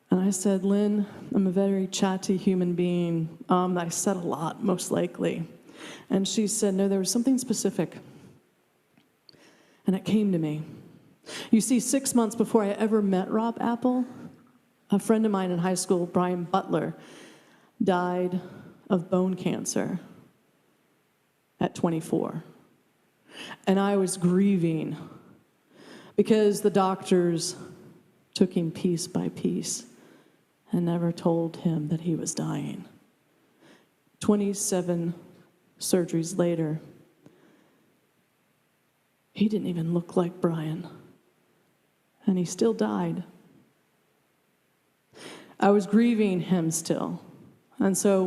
And I said, "Lynn, I'm a very chatty human being. I said a lot, most likely." And she said, "No, there was something specific." And it came to me. You see, 6 months before I ever met Rob Apple, A friend of mine in high school, Brian Butler, died of bone cancer at 24. And I was grieving because the doctors took him piece by piece and never told him that he was dying. 27 surgeries later, he didn't even look like Brian, and he still died. I was grieving him still. And so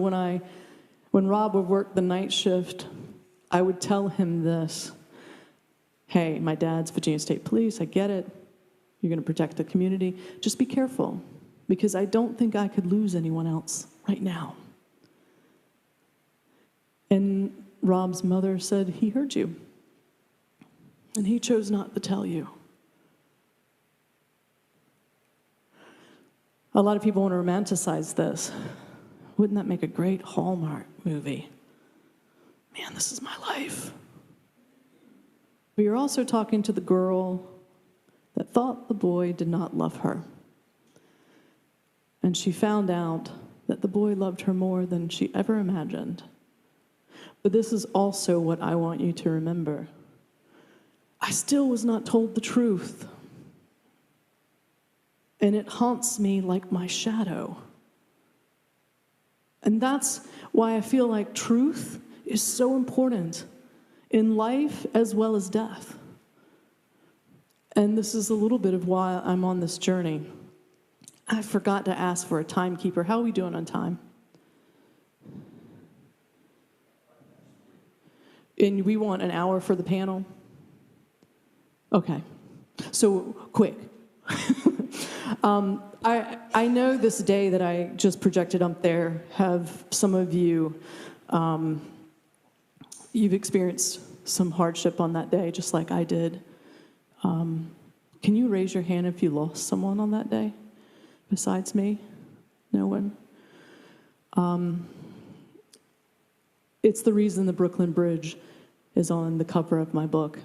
when Rob would work the night shift, I would tell him this: hey, my dad's Virginia State Police, I get it. You're going to protect the community. Just be careful, because I don't think I could lose anyone else right now. And Rob's mother said, he heard you, and he chose not to tell you. A lot of people want to romanticize this. Wouldn't that make a great Hallmark movie? Man, this is my life. But you're also talking to the girl that thought the boy did not love her. And she found out that the boy loved her more than she ever imagined. But this is also what I want you to remember. I still was not told the truth. And it haunts me like my shadow. And that's why I feel like truth is so important in life as well as death. And this is a little bit of why I'm on this journey. I forgot to ask for a timekeeper. How are we doing on time? And we want an hour for the panel? Okay. So, quick. I know this day that I just projected up there, have some of you, you've experienced some hardship on that day, just like I did. Can you raise your hand if you lost someone on that day besides me? No one? It's the reason the Brooklyn Bridge is on the cover of my book,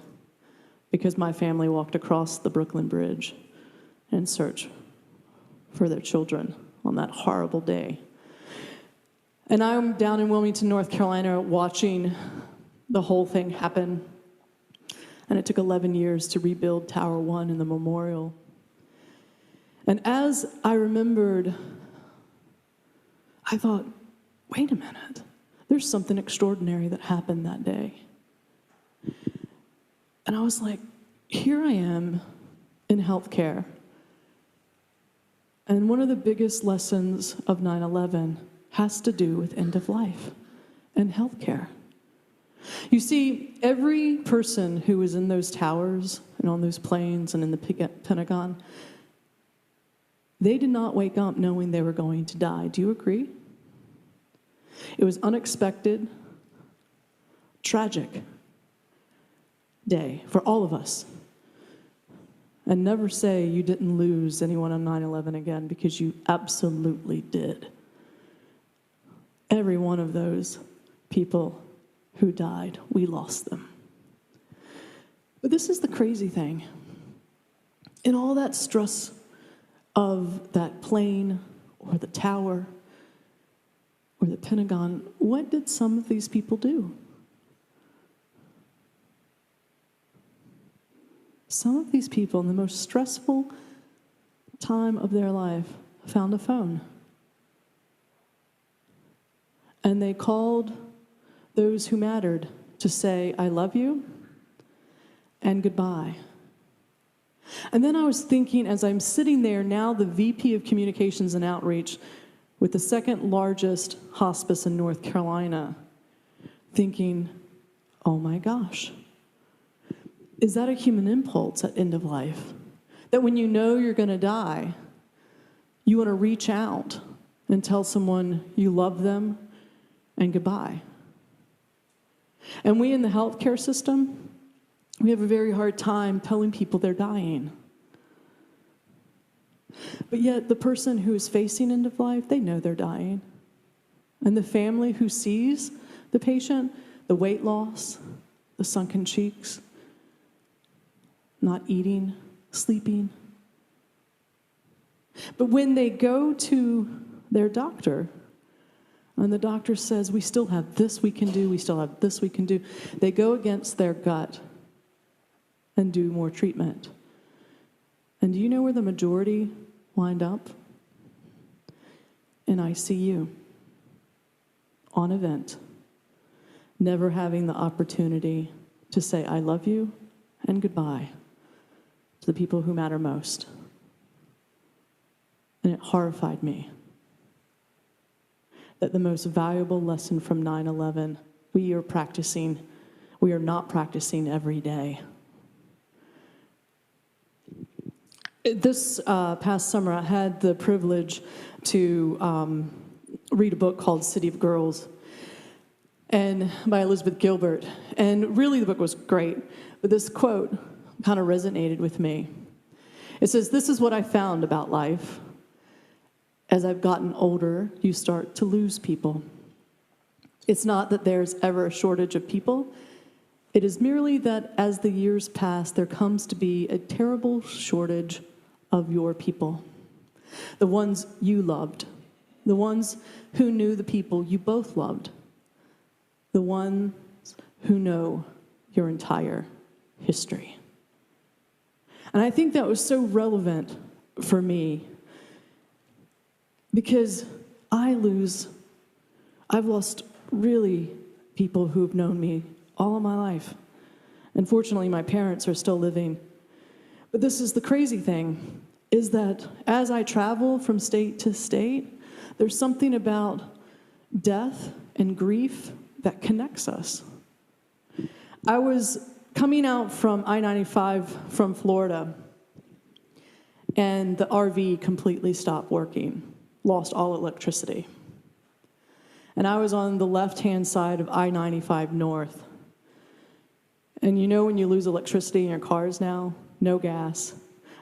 because my family walked across the Brooklyn Bridge in search for their children on that horrible day. And I'm down in Wilmington, North Carolina, watching the whole thing happen. And it took 11 years to rebuild Tower 1 and the memorial. And as I remembered, I thought, wait a minute, there's something extraordinary that happened that day. And I was like, here I am in healthcare. And one of the biggest lessons of 9/11 has to do with end of life and healthcare. You see, every person who was in those towers and on those planes and in the Pentagon, they did not wake up knowing they were going to die. Do you agree? It was unexpected, tragic day for all of us. And never say you didn't lose anyone on 9/11 again, because you absolutely did. Every one of those people who died, we lost them. But this is the crazy thing. In all that stress of that plane or the tower or the Pentagon, what did some of these people do? Some of these people, in the most stressful time of their life, found a phone. And they called those who mattered to say, I love you and goodbye. And then I was thinking, as I'm sitting there, now the VP of Communications and Outreach with the second largest hospice in North Carolina, thinking, oh my gosh. Is that a human impulse at end of life? That when you know you're going to die, you want to reach out and tell someone you love them and goodbye. And we in the healthcare system, we have a very hard time telling people they're dying. But yet the person who is facing end of life, they know they're dying. And the family who sees the patient, the weight loss, the sunken cheeks, not eating, sleeping. But when they go to their doctor, and the doctor says, we still have this we can do, we still have this we can do, they go against their gut and do more treatment. And do you know where the majority wind up? In ICU, on a vent, never having the opportunity to say, I love you and goodbye to the people who matter most. And it horrified me that the most valuable lesson from 9/11 we are not practicing every day. This past summer, I had the privilege to read a book called City of Girls, and by Elizabeth Gilbert. And really, the book was great, but this quote kind of resonated with me. It says, "This is what I found about life. As I've gotten older, you start to lose people. It's not that there's ever a shortage of people. It is merely that as the years pass, there comes to be a terrible shortage of your people. The ones you loved, the ones who knew the people you both loved, the ones who know your entire history." And I think that was so relevant for me because I've lost really people who've known me all of my life. Unfortunately, my parents are still living. But this is the crazy thing, is that as I travel from state to state, there's something about death and grief that connects us. I was coming out from I-95 from Florida, and the RV completely stopped working, lost all electricity. And I was on the left-hand side of I-95 North. And you know when you lose electricity in your cars now? No gas.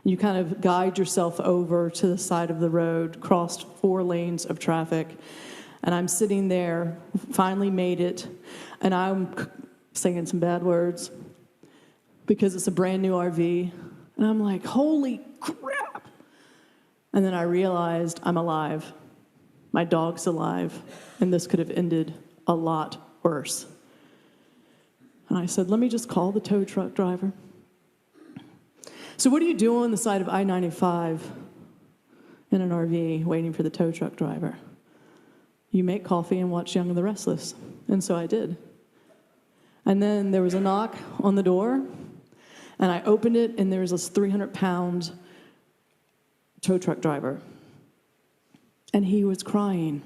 You kind of guide yourself over to the side of the road, crossed 4 lanes of traffic, and I'm sitting there, finally made it, and I'm singing some bad words because it's a brand new RV, and I'm like, holy crap! And then I realized I'm alive. My dog's alive, and this could have ended a lot worse. And I said, let me just call the tow truck driver. So what do you do on the side of I-95 in an RV waiting for the tow truck driver? You make coffee and watch Young and the Restless. And so I did. And then there was a knock on the door, and I opened it, and there was this 300-pound tow truck driver. And he was crying.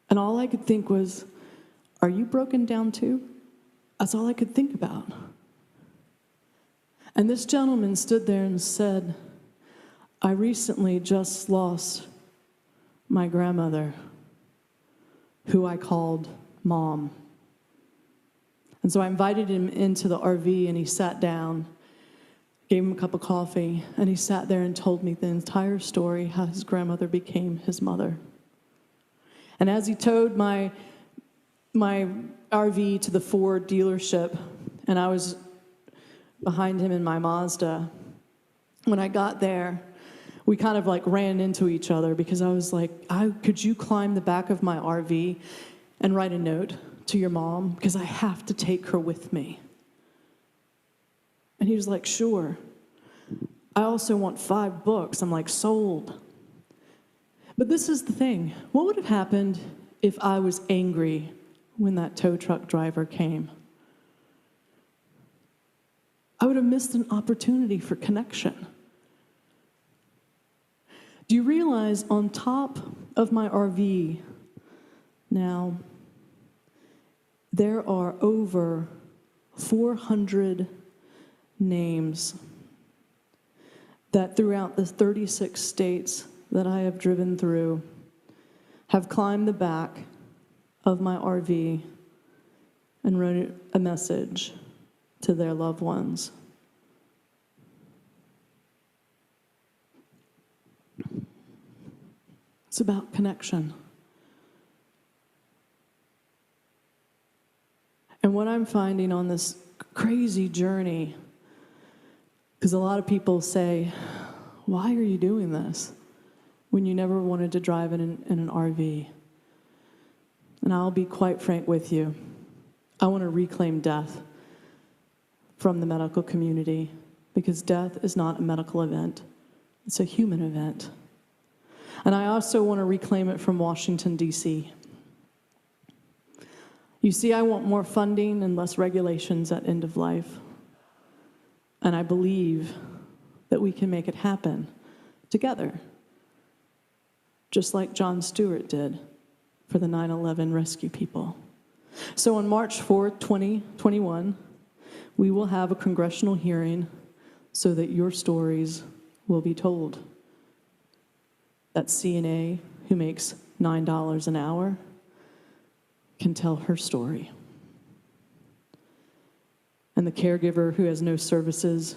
And all I could think was, are you broken down too? That's all I could think about. And this gentleman stood there and said, I recently just lost my grandmother, who I called Mom. And so I invited him into the RV, and he sat down, gave him a cup of coffee, and he sat there and told me the entire story, how his grandmother became his mother. And as he towed my RV to the Ford dealership, and I was behind him in my Mazda, when I got there, we kind of like ran into each other because I was like, could you climb the back of my RV and write a note to your mom? Because I have to take her with me. And he was like, sure. I also want 5 books. I'm like, sold. But this is the thing. What would have happened if I was angry when that tow truck driver came? I would have missed an opportunity for connection. Do you realize on top of my RV now, there are over 400 names that throughout the 36 states that I have driven through have climbed the back of my RV and wrote a message to their loved ones. It's about connection. And what I'm finding on this crazy journey, because a lot of people say, why are you doing this when you never wanted to drive in an RV? And I'll be quite frank with you. I want to reclaim death from the medical community, because death is not a medical event. It's a human event. And I also want to reclaim it from Washington, D.C. You see, I want more funding and less regulations at end of life. And I believe that we can make it happen together, just like John Stewart did for the 9/11 rescue people. So on March 4th, 2021, we will have a congressional hearing so that your stories will be told. That CNA who makes $9 an hour can tell her story. And the caregiver who has no services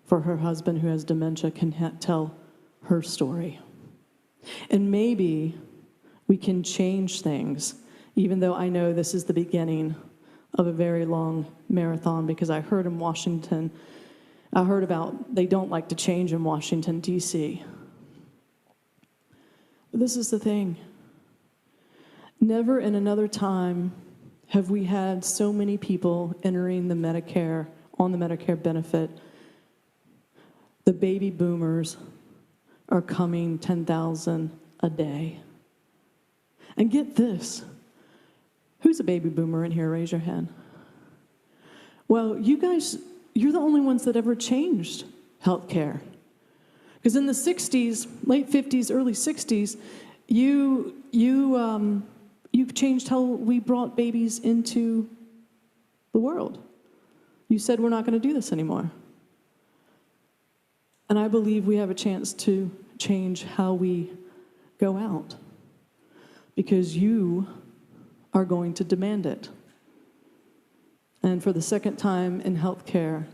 for her husband who has dementia can tell her story. And maybe we can change things, even though I know this is the beginning of a very long marathon, because I heard in Washington, I heard about they don't like to change in Washington, D.C. But this is the thing. Never in another time have we had so many people entering the Medicare, on the Medicare benefit. The baby boomers are coming 10,000 a day. And get this. Who's a baby boomer in here? Raise your hand. Well, you guys, you're the only ones that ever changed healthcare. Because in the 60s, late 50s, early 60s, you changed how we brought babies into the world. You said we're not going to do this anymore. And I believe we have a chance to change how we go out, because you are going to demand it. And for the second time in healthcare,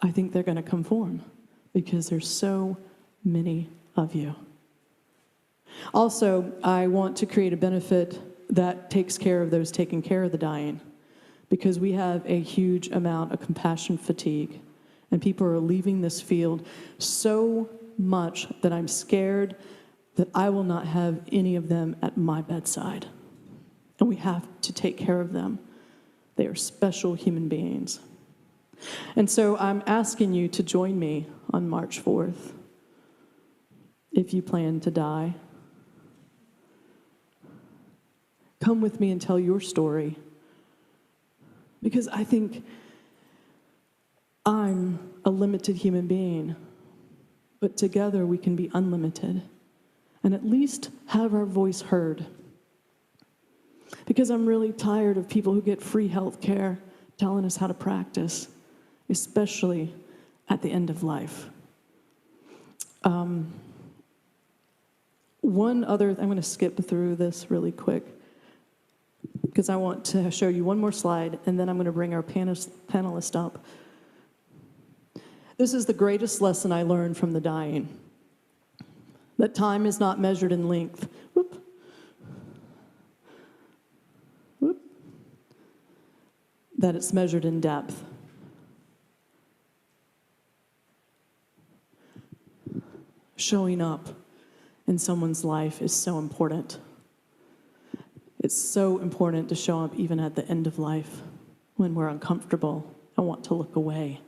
I think they're going to conform, because there's so many of you. Also, I want to create a benefit that takes care of those taking care of the dying, because we have a huge amount of compassion fatigue, and people are leaving this field so much that I'm scared that I will not have any of them at my bedside. And we have to take care of them. They are special human beings. And so I'm asking you to join me on March 4th if you plan to die. Come with me and tell your story, because I think I'm a limited human being, but together we can be unlimited and at least have our voice heard. Because I'm really tired of people who get free health care telling us how to practice, especially at the end of life. One other, I'm going to skip through this really quick, because I want to show you one more slide, and then I'm going to bring our panelist up. This is the greatest lesson I learned from the dying. That time is not measured in length. Whoop. Whoop. That it's measured in depth. Showing up in someone's life is so important. It's so important to show up even at the end of life when we're uncomfortable and want to look away.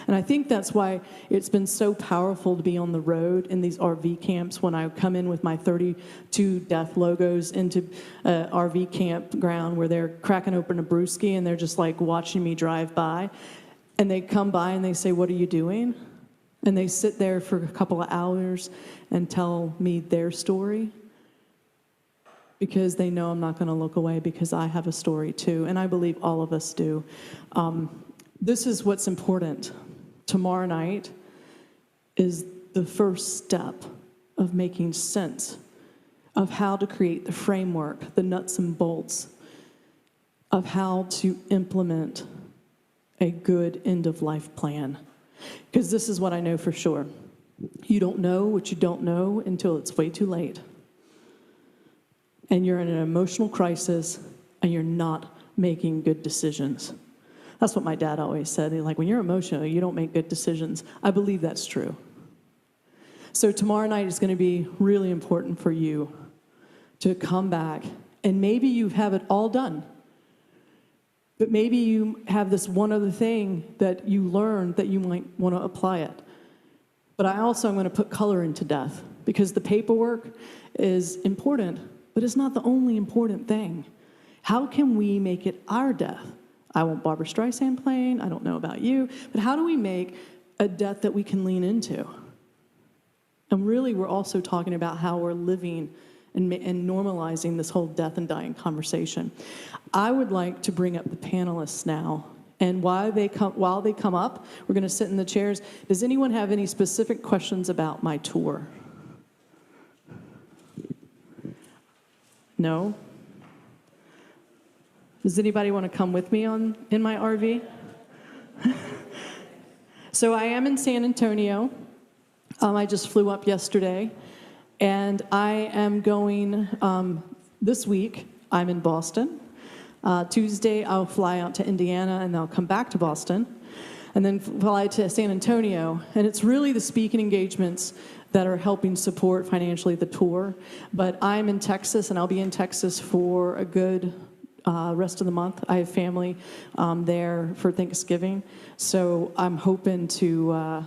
And I think that's why it's been so powerful to be on the road in these RV camps. When I come in with my 32 death logos into an RV campground where they're cracking open a brewski and they're just like watching me drive by. And they come by and they say, "What are you doing?" And they sit there for a couple of hours and tell me their story, because they know I'm not going to look away, because I have a story too. And I believe all of us do. This is what's important. Tomorrow night is the first step of making sense of how to create the framework, the nuts and bolts of how to implement a good end-of-life plan. Because this is what I know for sure. You don't know what you don't know until it's way too late. And you're in an emotional crisis, and you're not making good decisions. That's what my dad always said. Like, when you're emotional, you don't make good decisions. I believe that's true. So tomorrow night is going to be really important for you to come back, and maybe you have it all done. But maybe you have this one other thing that you learned that you might want to apply it. But I also am going to put color into death, because the paperwork is important, but it's not the only important thing. How can we make it our death? I want Barbra Streisand playing, I don't know about you, but how do we make a death that we can lean into? And really, we're also talking about how we're living and normalizing this whole death and dying conversation. I would like to bring up the panelists now. And while they come up, we're going to sit in the chairs. Does anyone have any specific questions about my tour? No? Does anybody want to come with me in my RV? So I am in San Antonio. I just flew up yesterday. And I am going this week. I'm in Boston. Tuesday, I'll fly out to Indiana, and I'll come back to Boston, and then fly to San Antonio. And it's really the speaking engagements that are helping support financially the tour. But I'm in Texas, and I'll be in Texas for a good rest of the month. I have family there for Thanksgiving. So I'm hoping to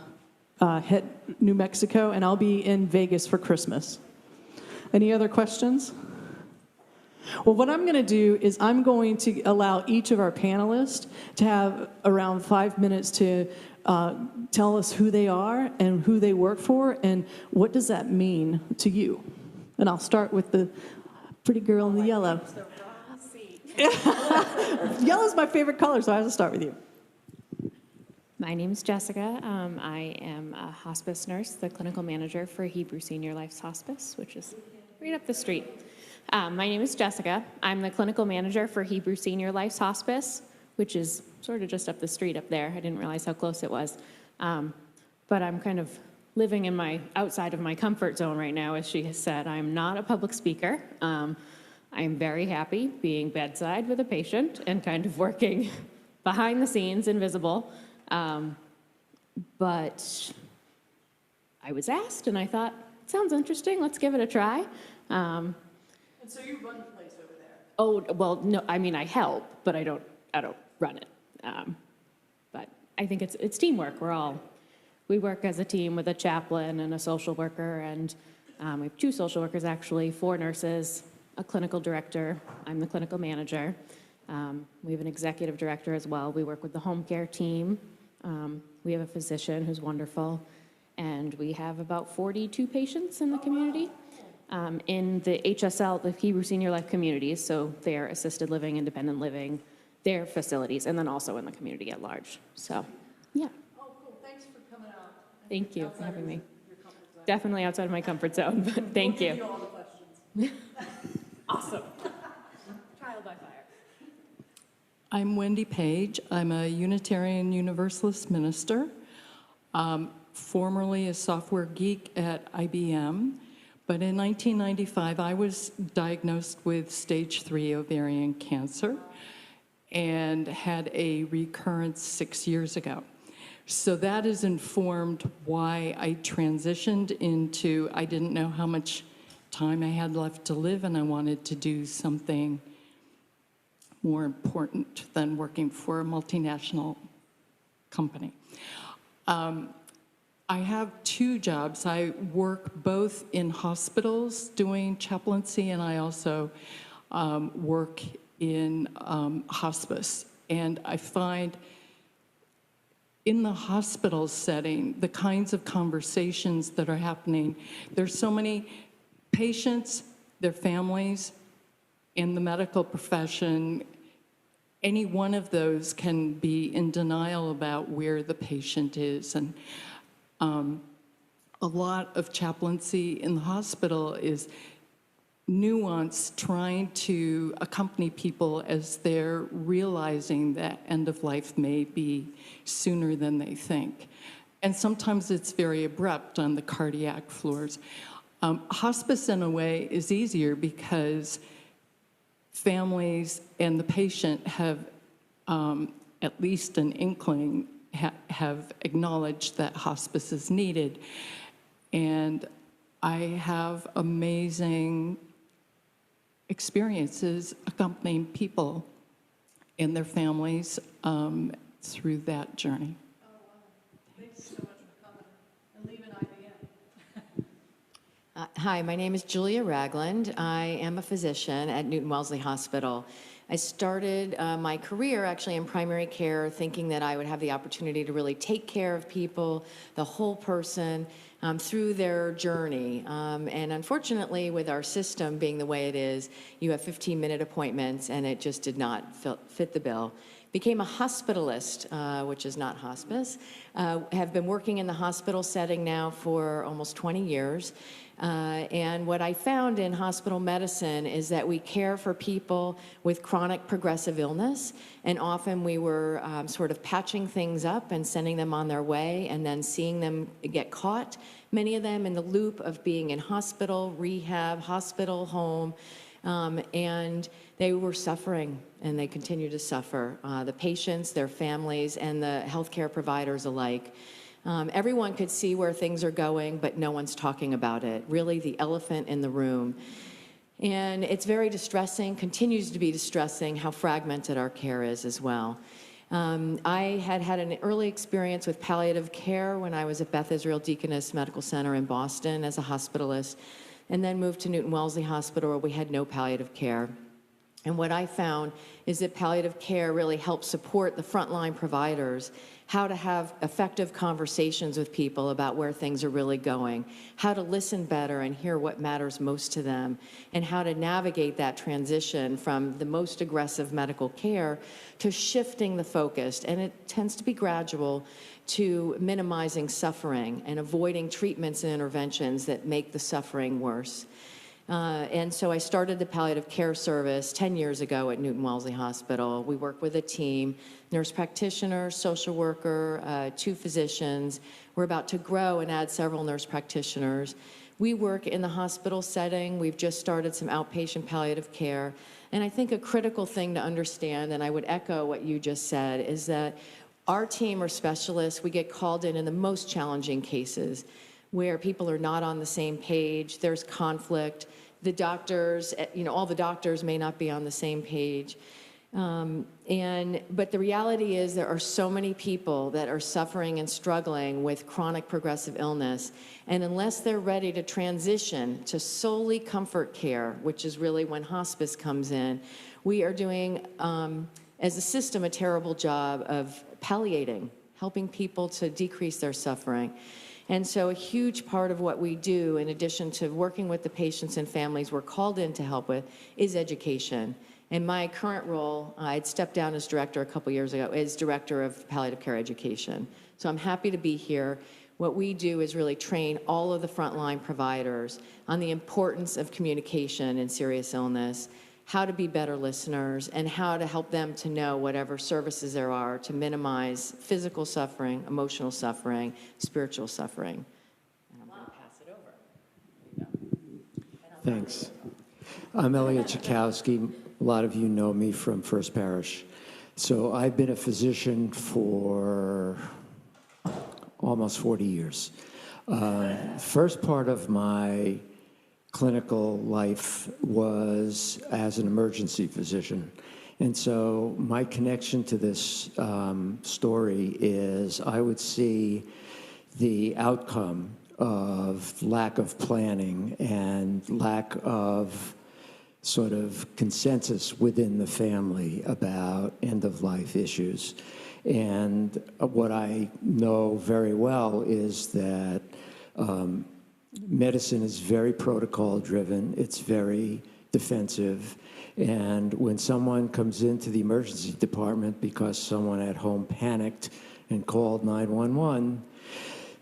hit New Mexico, and I'll be in Vegas for Christmas. Any other questions? Well, what I'm going to do is I'm going to allow each of our panelists to have around 5 minutes to tell us who they are and who they work for and what does that mean to you. And I'll start with the pretty girl in the yellow. Yellow's my favorite color, so I have to start with you. My name is Jessica. I am a hospice nurse, the clinical manager for Hebrew Senior Life's Hospice, which is right up the street. My name is Jessica. I'm the clinical manager for Hebrew Senior Life's Hospice, which is sort of just up the street up there. I didn't realize how close it was. But I'm kind of living in outside of my comfort zone right now, as she has said. I'm not a public speaker. I'm very happy being bedside with a patient and kind of working behind the scenes, invisible. But I was asked, and I thought, sounds interesting. Let's give it a try. And so you run the place over there? Oh, well, no, I mean, I help, but I don't run it. But I think it's teamwork. We work as a team with a chaplain and a social worker, and we have 2 social workers, actually, 4 nurses, a clinical director. I'm the clinical manager. We have an executive director as well. We work with the home care team. We have a physician who's wonderful, and we have about 42 patients in the community. In the HSL, the Hebrew Senior Life communities, so their assisted living, independent living, their facilities, and then also in the community at large. So, yeah. Oh, cool. Thanks for coming out. Thank you for having me. Definitely outside of my comfort zone, but thank you. We'll give you all the questions. Awesome. Trial by fire. I'm Wendy Page. I'm a Unitarian Universalist minister, formerly a software geek at IBM. But in 1995, I was diagnosed with stage 3 ovarian cancer and had a recurrence 6 years ago. So that has informed why I transitioned into, I didn't know how much time I had left to live, and I wanted to do something more important than working for a multinational company. I have 2 jobs. I work both in hospitals doing chaplaincy, and I also work in hospice. And I find in the hospital setting, the kinds of conversations that are happening, there's so many patients, their families, in the medical profession. Any one of those can be in denial about where the patient is. And a lot of chaplaincy in the hospital is nuance, trying to accompany people as they're realizing that end of life may be sooner than they think. And sometimes it's very abrupt on the cardiac floors. Hospice, in a way, is easier because families and the patient have at least an inkling, have acknowledged that hospice is needed. And I have amazing experiences accompanying people and their families through that journey. Thank you so much for coming and leaving IBM. Hi, my name is Julia Ragland. I am a physician at Newton Wellesley Hospital. I started my career actually in primary care thinking that I would have the opportunity to really take care of people, the whole person, through their journey. And unfortunately, with our system being the way it is, you have 15-minute appointments, and it just did not fit the bill. Became a hospitalist, which is not hospice. Have been working in the hospital setting now for almost 20 years. And what I found in hospital medicine is that we care for people with chronic progressive illness, and often we were sort of patching things up and sending them on their way and then seeing them get caught, many of them in the loop of being in hospital, rehab, hospital, home, and they were suffering, and they continue to suffer, the patients, their families, and the healthcare providers alike. Everyone could see where things are going, but no one's talking about it. Really the elephant in the room. And it's very distressing, continues to be distressing, how fragmented our care is as well. I had an early experience with palliative care when I was at Beth Israel Deaconess Medical Center in Boston as a hospitalist, and then moved to Newton Wellesley Hospital where we had no palliative care. And what I found is that palliative care really helps support the frontline providers, how to have effective conversations with people about where things are really going, how to listen better and hear what matters most to them, and how to navigate that transition from the most aggressive medical care to shifting the focus, and it tends to be gradual, to minimizing suffering and avoiding treatments and interventions that make the suffering worse. And so I started the palliative care service 10 years ago at Newton Wellesley Hospital. We work with a team, nurse practitioner, social worker, 2 physicians. We're about to grow and add several nurse practitioners. We work in the hospital setting. We've just started some outpatient palliative care. And I think a critical thing to understand, and I would echo what you just said, is that our team are specialists. We get called in the most challenging cases where people are not on the same page, there's conflict, the doctors, all the doctors may not be on the same page. But the reality is there are so many people that are suffering and struggling with chronic progressive illness, and unless they're ready to transition to solely comfort care, which is really when hospice comes in, we are doing, as a system, a terrible job of palliating, helping people to decrease their suffering. And so a huge part of what we do, in addition to working with the patients and families we're called in to help with, is education. In my current role, I'd stepped down as director a couple years ago, as director of palliative care education. So I'm happy to be here. What we do is really train all of the frontline providers on the importance of communication in serious illness, how to be better listeners, and how to help them to know whatever services there are to minimize physical suffering, emotional suffering, spiritual suffering. And I'm going to pass it over. Thanks. I'm Elliot Chakowski. A lot of you know me from First Parish. So I've been a physician for almost 40 years. First part of my clinical life was as an emergency physician. And so my connection to this story is I would see the outcome of lack of planning and lack of sort of consensus within the family about end-of-life issues. And what I know very well is that medicine is very protocol-driven. It's very defensive. And when someone comes into the emergency department because someone at home panicked and called 911,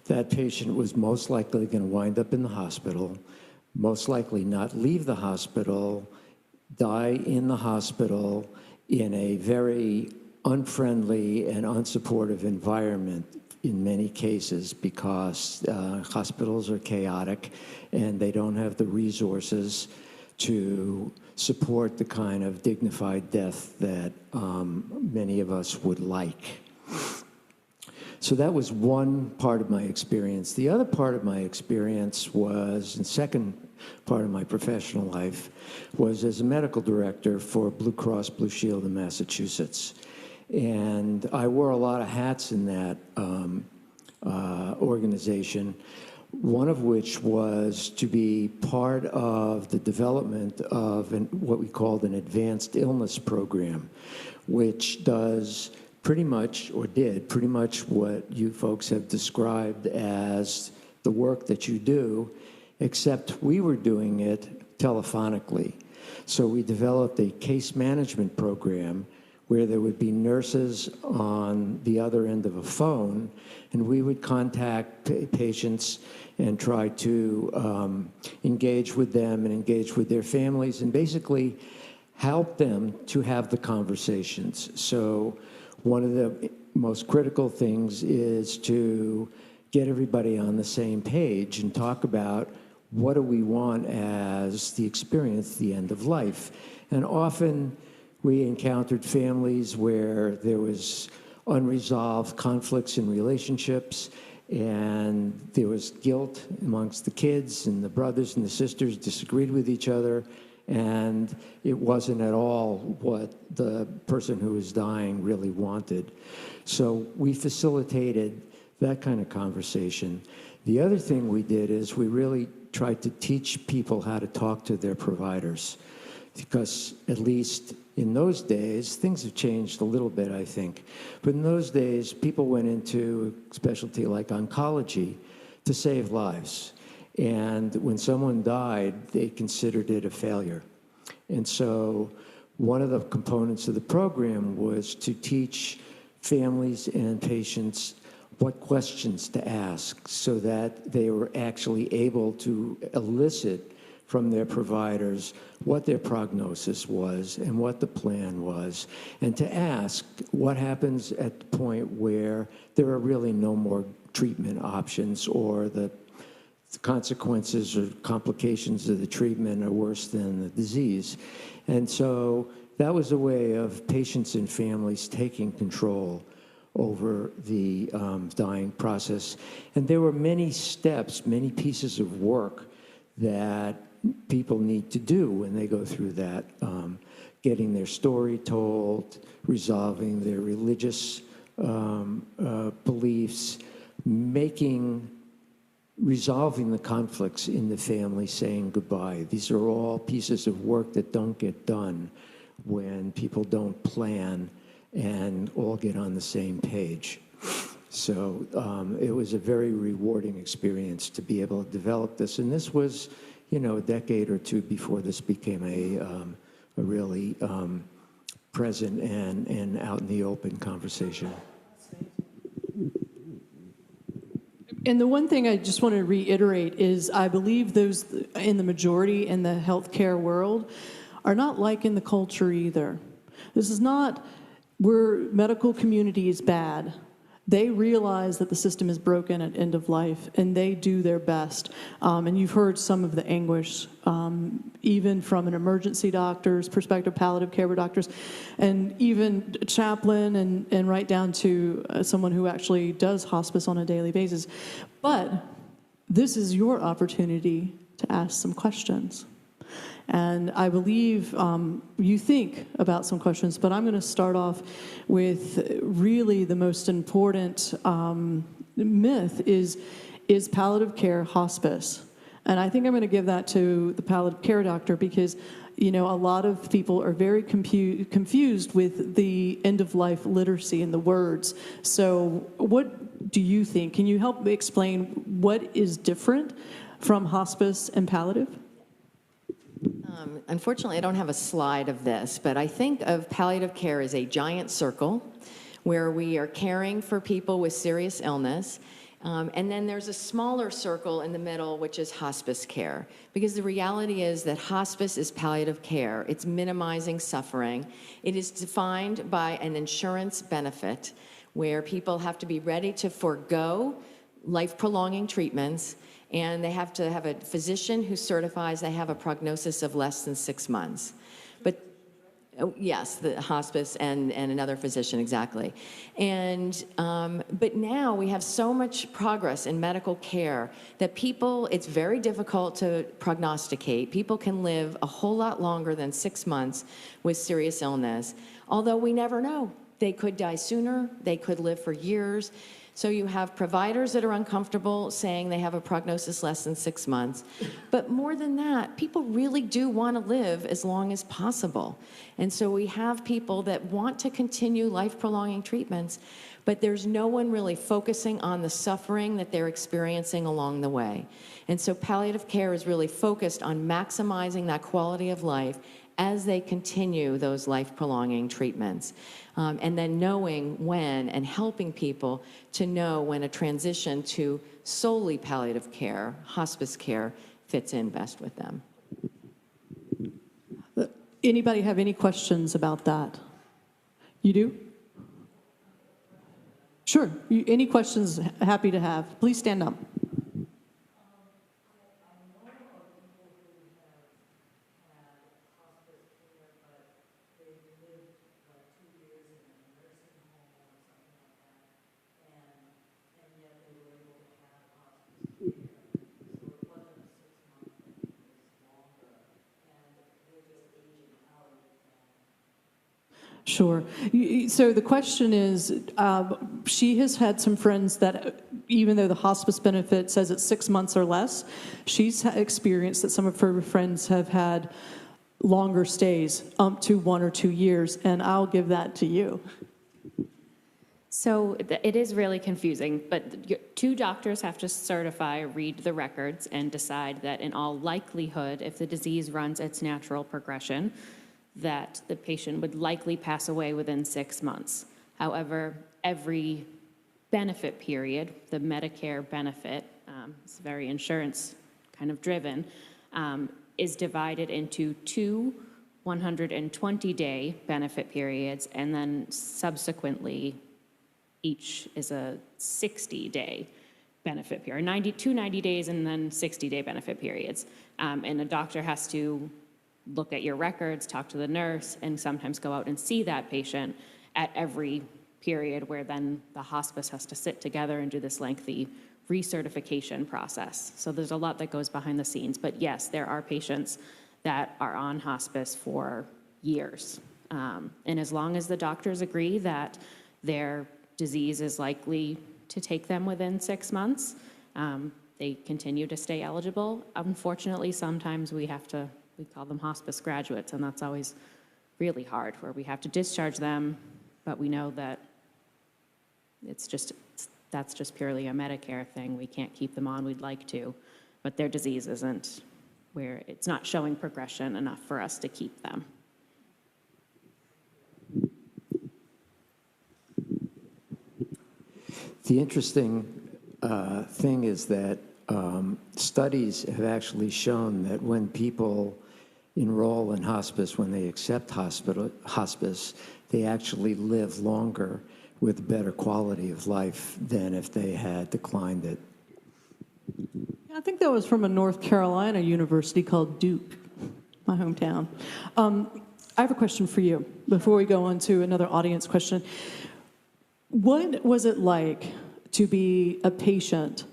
that patient was most likely going to wind up in the hospital, most likely not leave the hospital, die in the hospital in a very unfriendly and unsupportive environment in many cases because hospitals are chaotic and they don't have the resources to support the kind of dignified death that many of us would like. So that was one part of my experience. The other part of my experience was, and second part of my professional life, was as a medical director for Blue Cross Blue Shield in Massachusetts. And I wore a lot of hats in that organization, one of which was to be part of the development of what we called an advanced illness program, which does pretty much, or did pretty much what you folks have described as the work that you do, except we were doing it telephonically. So we developed a case management program where there would be nurses on the other end of a phone, and we would contact patients and try to engage with them and engage with their families and basically help them to have the conversations. So one of the most critical things is to get everybody on the same page and talk about what do we want as the experience, the end of life. And often we encountered families where there was unresolved conflicts in relationships, and there was guilt amongst the kids, and the brothers and the sisters disagreed with each other, and it wasn't at all what the person who was dying really wanted. So we facilitated that kind of conversation. The other thing we did is we really tried to teach people how to talk to their providers, because at least in those days, things have changed a little bit, I think. But in those days, people went into a specialty like oncology to save lives. And when someone died, they considered it a failure. And so one of the components of the program was to teach families and patients what questions to ask so that they were actually able to elicit from their providers what their prognosis was and what the plan was, and to ask what happens at the point where there are really no more treatment options, or the consequences or complications of the treatment are worse than the disease. And so that was a way of patients and families taking control over the dying process. And there were many steps, many pieces of work that people need to do when they go through that, getting their story told, resolving their religious beliefs, resolving the conflicts in the family, saying goodbye. These are all pieces of work that don't get done when people don't plan and all get on the same page. So it was a very rewarding experience to be able to develop this. And this was, a decade or two before this became a really present and out in the open conversation. And the one thing I just want to reiterate is I believe those in the majority in the healthcare world are not liking the culture either. This is not where medical community is bad. They realize that the system is broken at end of life, and they do their best. And you've heard some of the anguish, even from an emergency doctor's perspective, palliative care doctors, and even a chaplain, and right down to someone who actually does hospice on a daily basis. But this is your opportunity to ask some questions. And I believe you think about some questions, but I'm going to start off with really the most important myth is palliative care hospice. And I think I'm going to give that to the palliative care doctor because, a lot of people are very confused with the end-of-life literacy and the words. So what do you think? Can you help me explain what is different from hospice and palliative? Unfortunately, I don't have a slide of this, but I think of palliative care as a giant circle where we are caring for people with serious illness. And then there's a smaller circle in the middle, which is hospice care. Because the reality is that hospice is palliative care. It's minimizing suffering. It is defined by an insurance benefit where people have to be ready to forego life-prolonging treatments, and they have to have a physician who certifies they have a prognosis of less than 6 months. But Oh, yes, the hospice and another physician, exactly. And, but now we have so much progress in medical care that people, it's very difficult to prognosticate. People can live a whole lot longer than 6 months with serious illness, although we never know. They could die sooner, they could live for years. So you have providers that are uncomfortable saying they have a prognosis less than 6 months. But more than that, people really do want to live as long as possible. And so we have people that want to continue life-prolonging treatments, but there's no one really focusing on the suffering that they're experiencing along the way. And so palliative care is really focused on maximizing that quality of life as they continue those life-prolonging treatments. And then knowing when and helping people to know when a transition to solely palliative care, hospice care, fits in best with them. Anybody have any questions about that? You do? Sure. Any questions, happy to have. Please stand up. Sure. So the question is, she has had some friends that, even though the hospice benefit says it's 6 months or less, she's experienced that some of her friends have had longer stays, up to 1 or 2 years, and I'll give that to you. So it is really confusing, but 2 doctors have to certify, read the records, and decide that in all likelihood, if the disease runs its natural progression, that the patient would likely pass away within 6 months. However, every benefit period, the Medicare benefit, it's very insurance kind of driven, is divided into 2 120-day benefit periods, and then subsequently each is a 60-day benefit period, 2 90 days and then 60-day benefit periods. And a doctor has to look at your records, talk to the nurse, and sometimes go out and see that patient at every period, where then the hospice has to sit together and do this lengthy recertification process. So there's a lot that goes behind the scenes. But yes, there are patients that are on hospice for years. And as long as the doctors agree that their disease is likely to take them within 6 months, they continue to stay eligible. Unfortunately, sometimes we call them hospice graduates, and that's always really hard, where we have to discharge them, but we know that that's just purely a Medicare thing. We can't keep them on, we'd like to, but their disease isn't where it's not showing progression enough for us to keep them. The interesting thing is that studies have actually shown that when people enroll in hospice, when they accept hospice, they actually live longer with better quality of life than if they had declined it. I think that was from a North Carolina university called Duke, my hometown. I have a question for you before we go on to another audience question. What was it like to be a patient,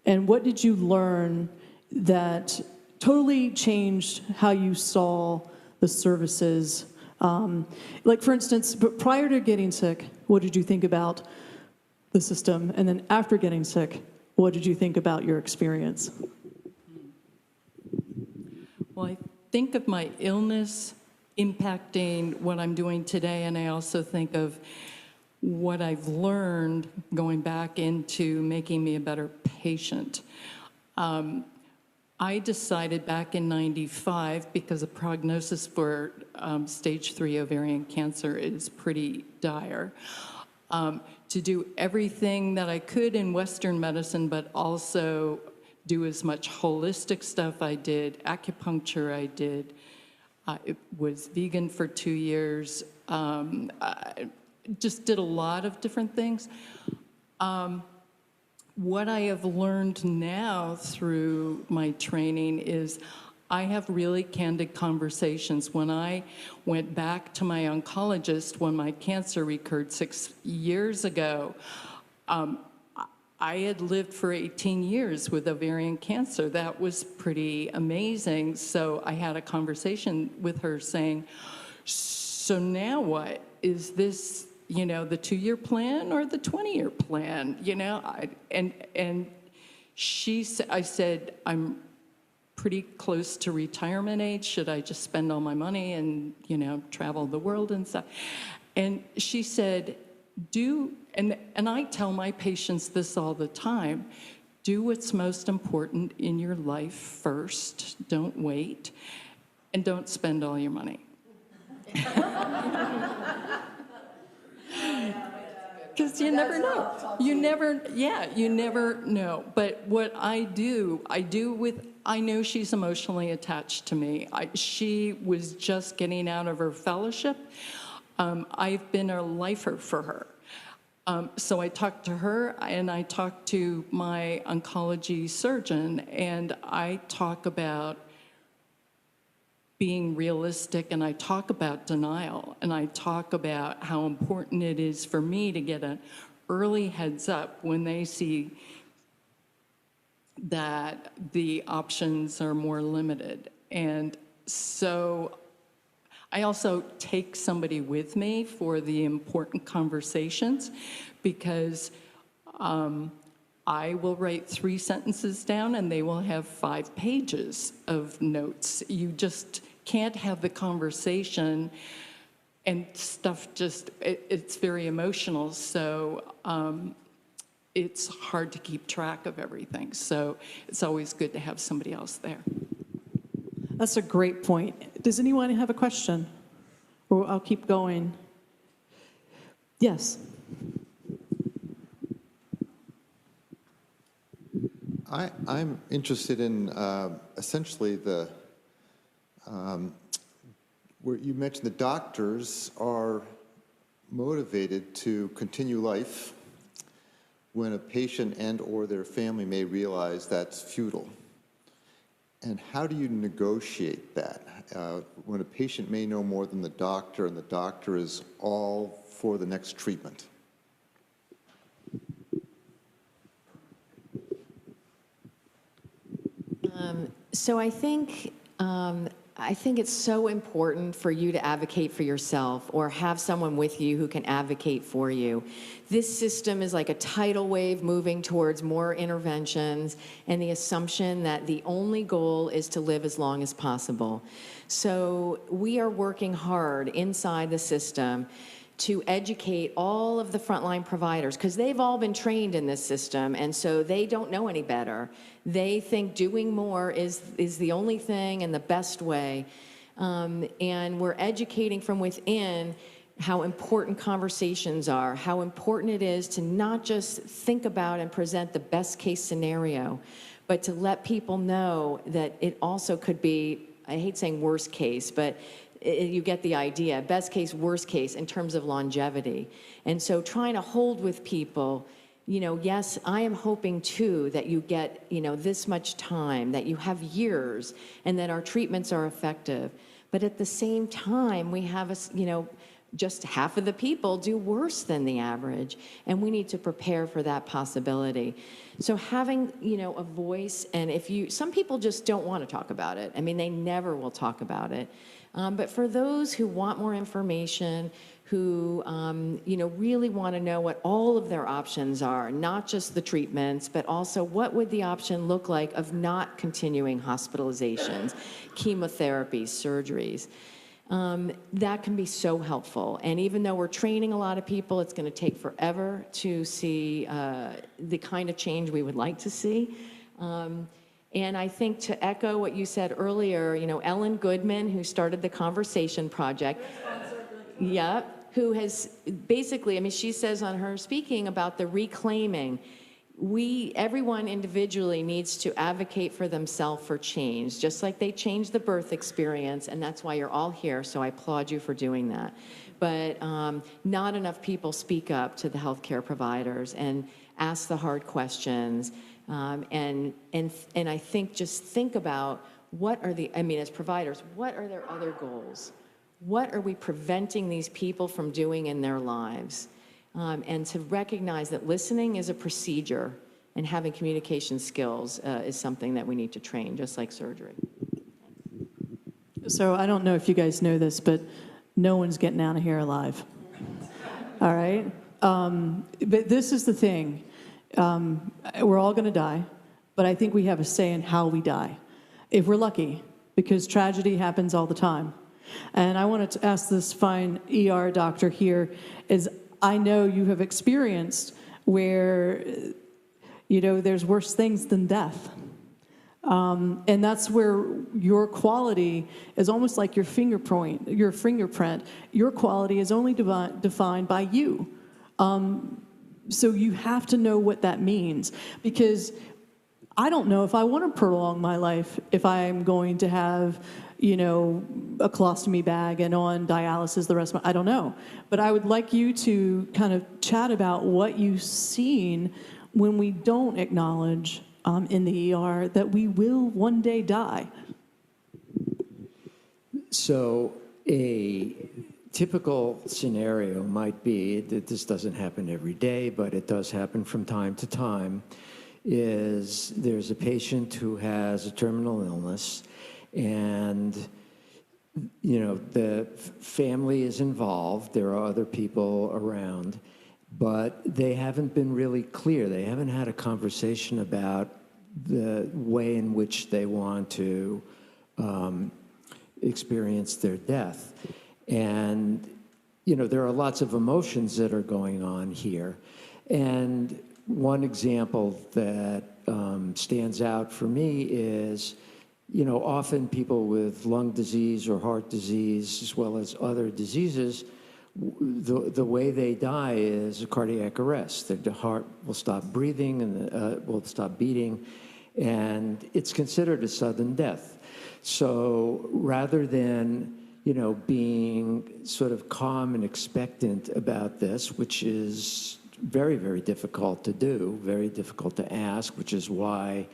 and what did you learn that totally changed how you saw the services? Like, for instance, but prior to getting sick, what did you think about the system? And then after getting sick, what did you think about your experience? Well, I think of my illness impacting what I'm doing today, and I also think of what I've learned going back into making me a better patient. I decided back in '95, because the prognosis for stage 3 ovarian cancer is pretty dire, to do everything that I could in Western medicine, but also do as much holistic stuff. I did acupuncture, I was vegan for 2 years, I just did a lot of different things. What I have learned now through my training is I have really candid conversations. When I went back to my oncologist when my cancer recurred 6 years ago, I had lived for 18 years with ovarian cancer. That was pretty amazing. So I had a conversation with her saying, so now what? Is this, the 2-year plan or the 20-year plan? And I said, I'm pretty close to retirement age. Should I just spend all my money and, travel the world and stuff? And she said, and I tell my patients this all the time, do what's most important in your life first. Don't wait. And don't spend all your money. Because you never know. You never know. But what I do I know she's emotionally attached to me. She was just getting out of her fellowship. I've been a lifer for her. So I talked to her, and I talked to my oncology surgeon, and I talk about being realistic, and I talk about denial, and I talk about how important it is for me to get an early heads up when they see that the options are more limited. And so I also take somebody with me for the important conversations, because I will write 3 sentences down and they will have 5 pages of notes. You just can't have the conversation and stuff it's very emotional. So it's hard to keep track of everything. So it's always good to have somebody else there. That's a great point. Does anyone have a question? Or I'll keep going. Yes. I'm interested in essentially where you mentioned the doctors are motivated to continue life when a patient and or their family may realize that's futile. And how do you negotiate that when a patient may know more than the doctor and the doctor is all for the next treatment? So I think it's so important for you to advocate for yourself or have someone with you who can advocate for you. This system is like a tidal wave moving towards more interventions and the assumption that the only goal is to live as long as possible. So we are working hard inside the system to educate all of the frontline providers, because they've all been trained in this system, and so they don't know any better. They think doing more is the only thing and the best way. And we're educating from within how important conversations are, how important it is to not just think about and present the best case scenario, but to let people know that it also could be, I hate saying worst case, but you get the idea, best case, worst case in terms of longevity. And so trying to hold with people, yes, I am hoping too that you get, this much time, that you have years, and that our treatments are effective. But at the same time, we have, just half of the people do worse than the average, and we need to prepare for that possibility. So having, a voice, and some people just don't want to talk about it. I mean, they never will talk about it. But for those who want more information, who really want to know what all of their options are, not just the treatments, but also what would the option look like of not continuing hospitalizations, chemotherapies, surgeries. That can be so helpful. And even though we're training a lot of people, it's going to take forever to see the kind of change we would like to see. And I think, to echo what you said earlier, Ellen Goodman, who started the Conversation Project, who has basically, she says on her speaking about the reclaiming, everyone individually needs to advocate for themselves for change, just like they changed the birth experience, and that's why you're all here, so I applaud you for doing that. But not enough people speak up to the healthcare providers and ask the hard questions. And I think, just think about as providers, what are their other goals? What are we preventing these people from doing in their lives? And to recognize that listening is a procedure and having communication skills is something that we need to train, just like surgery. So I don't know if you guys know this, but no one's getting out of here alive. All right? But this is the thing. We're all going to die, but I think we have a say in how we die, if we're lucky, because tragedy happens all the time. And I wanted to ask this fine ER doctor here, is I know you have experienced where, there's worse things than death. And that's where your quality is almost like your fingerprint. Your quality is only defined by you. So you have to know what that means, because I don't know if I want to prolong my life if I'm going to have, a colostomy bag and on dialysis the rest of my, I don't know. But I would like you to kind of chat about what you've seen when we don't acknowledge in the ER that we will one day die. So a typical scenario might be that this doesn't happen every day, but it does happen from time to time, is there's a patient who has a terminal illness, and the family is involved, there are other people around, but they haven't been really clear. They haven't had a conversation about the way in which they want to experience their death. And, there are lots of emotions that are going on here. And one example that stands out for me is, often people with lung disease or heart disease, as well as other diseases, the way they die is a cardiac arrest. The heart will stop breathing and will stop beating, and it's considered a sudden death. So rather than being sort of calm and expectant about this, which is very, very difficult to do, very difficult to ask, which is why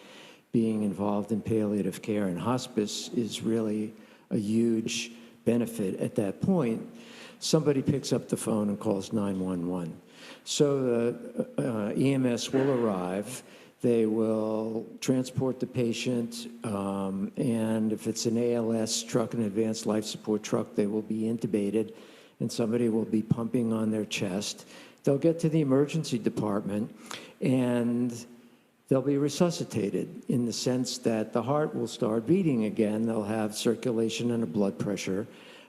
being involved in palliative care and hospice is really a huge benefit at that point, somebody picks up the phone and calls 911. So the EMS will arrive. They will transport the patient, and if it's an ALS truck, an advanced life support truck, they will be intubated, and somebody will be pumping on their chest. They'll get to the emergency department, and they'll be resuscitated in the sense that the heart will start beating again. They'll have circulation and a blood pressure,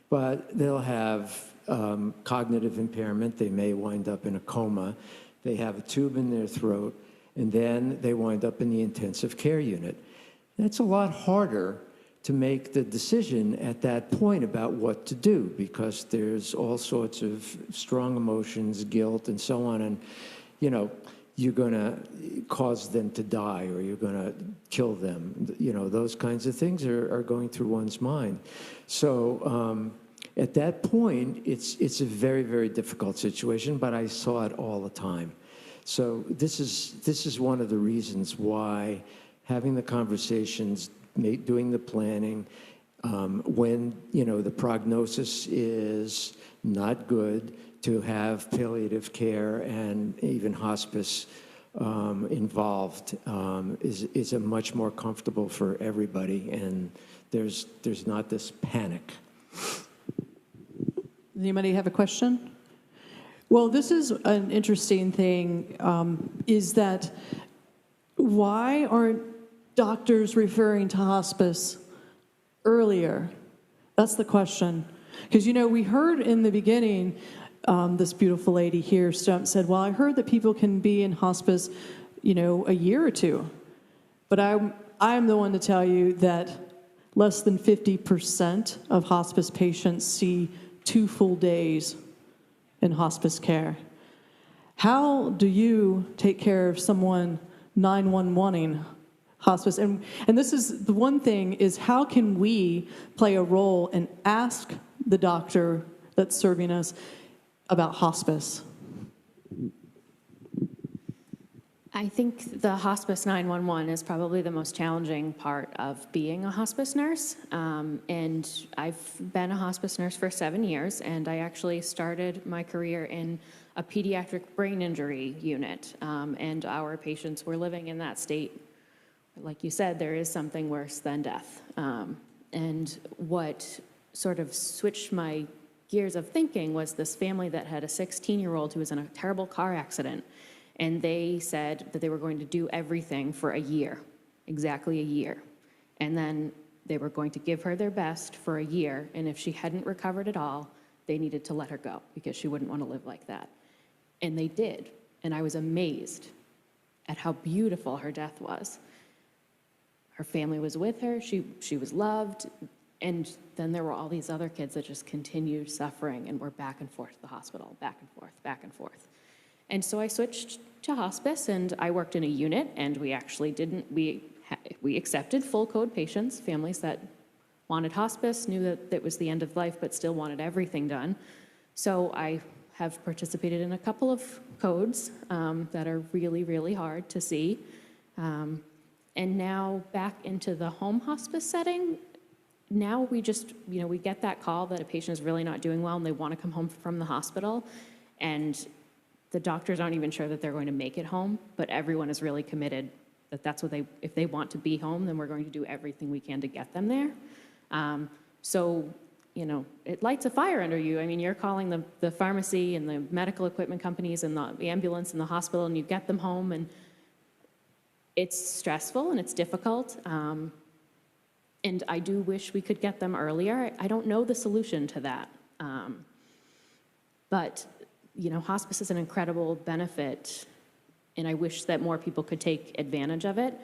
but they'll have cognitive impairment. They may wind up in a coma. They have a tube in their throat, and then they wind up in the intensive care unit. That's a lot harder to make the decision at that point about what to do, because there's all sorts of strong emotions, guilt, and so on, and you're going to cause them to die, or you're going to kill them. Those kinds of things are going through one's mind. So at that point, it's a very, very difficult situation, but I saw it all the time. So this is one of the reasons why having the conversations, doing the planning, when the prognosis is not good, to have palliative care and even hospice involved is a much more comfortable for everybody, and there's not this panic. Anybody have a question? Well, this is an interesting thing, is that why aren't doctors referring to hospice earlier? That's the question. Because, we heard in the beginning, this beautiful lady here said, well, I heard that people can be in hospice, a year or two. But I'm the one to tell you that less than 50% of hospice patients see 2 full days in hospice care. How do you take care of someone 911ing hospice? And this is the one thing, is how can we play a role and ask the doctor that's serving us about hospice? I think the hospice 911 is probably the most challenging part of being a hospice nurse. And I've been a hospice nurse for 7 years, and I actually started my career in a pediatric brain injury unit. And our patients were living in that state. Like you said, there is something worse than death. And what sort of switched my gears of thinking was this family that had a 16-year-old who was in a terrible car accident. And they said that they were going to do everything for a year, exactly a year. And then they were going to give her their best for a year. And if she hadn't recovered at all, they needed to let her go because she wouldn't want to live like that. And they did. And I was amazed at how beautiful her death was. Her family was with her. She was loved. And then there were all these other kids that just continued suffering and were back and forth to the hospital, back and forth, back and forth. And so I switched to hospice, and I worked in a unit, and we actually we accepted full code patients, families that wanted hospice, knew that it was the end of life, but still wanted everything done. So I have participated in a couple of codes that are really, really hard to see. And now back into the home hospice setting, now we just, we get that call that a patient is really not doing well and they want to come home from the hospital, and the doctors aren't even sure that they're going to make it home, but everyone is really committed that that's what if they want to be home, then we're going to do everything we can to get them there. So, it lights a fire under you. I mean, you're calling the pharmacy and the medical equipment companies and the ambulance and the hospital, and you get them home, and it's stressful and it's difficult. And I do wish we could get them earlier. I don't know the solution to that. But hospice is an incredible benefit, and I wish that more people could take advantage of it.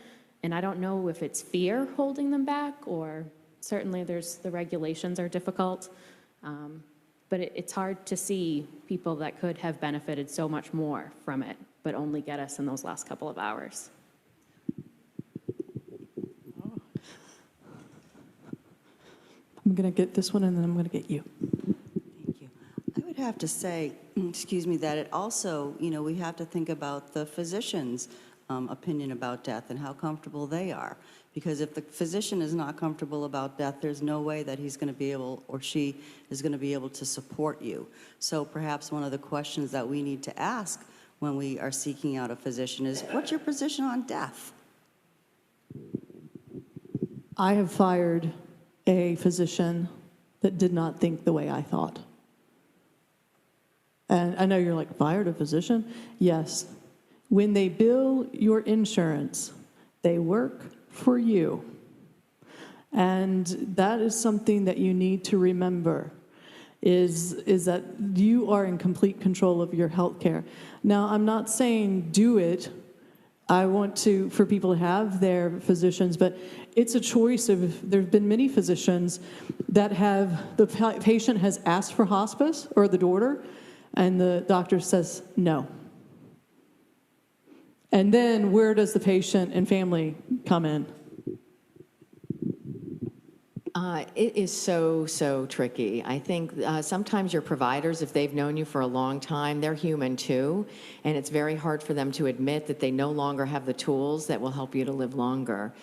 And I don't know if it's fear holding them back, or certainly the regulations are difficult. But it's hard to see people that could have benefited so much more from it, but only get us in those last couple of hours. I'm going to get this one, and then I'm going to get you. Thank you. I would have to say, that it also, we have to think about the physician's opinion about death and how comfortable they are. Because if the physician is not comfortable about death, there's no way that he's going to be able, or she is going to be able to support you. So perhaps one of the questions that we need to ask when we are seeking out a physician is, what's your position on death? I have fired a physician that did not think the way I thought. And I know you're like, fired a physician? Yes. When they bill your insurance, they work for you. And that is something that you need to remember, is that you are in complete control of your health care. Now, I'm not saying do it. I want for people to have their physicians, but it's a choice there have been many physicians that the patient has asked for hospice, or the daughter, and the doctor says no. And then where does the patient and family come in? It is so tricky. I think sometimes your providers, if they've known you for a long time, they're human too, and it's very hard for them to admit that they no longer have the tools that will help you to live longer.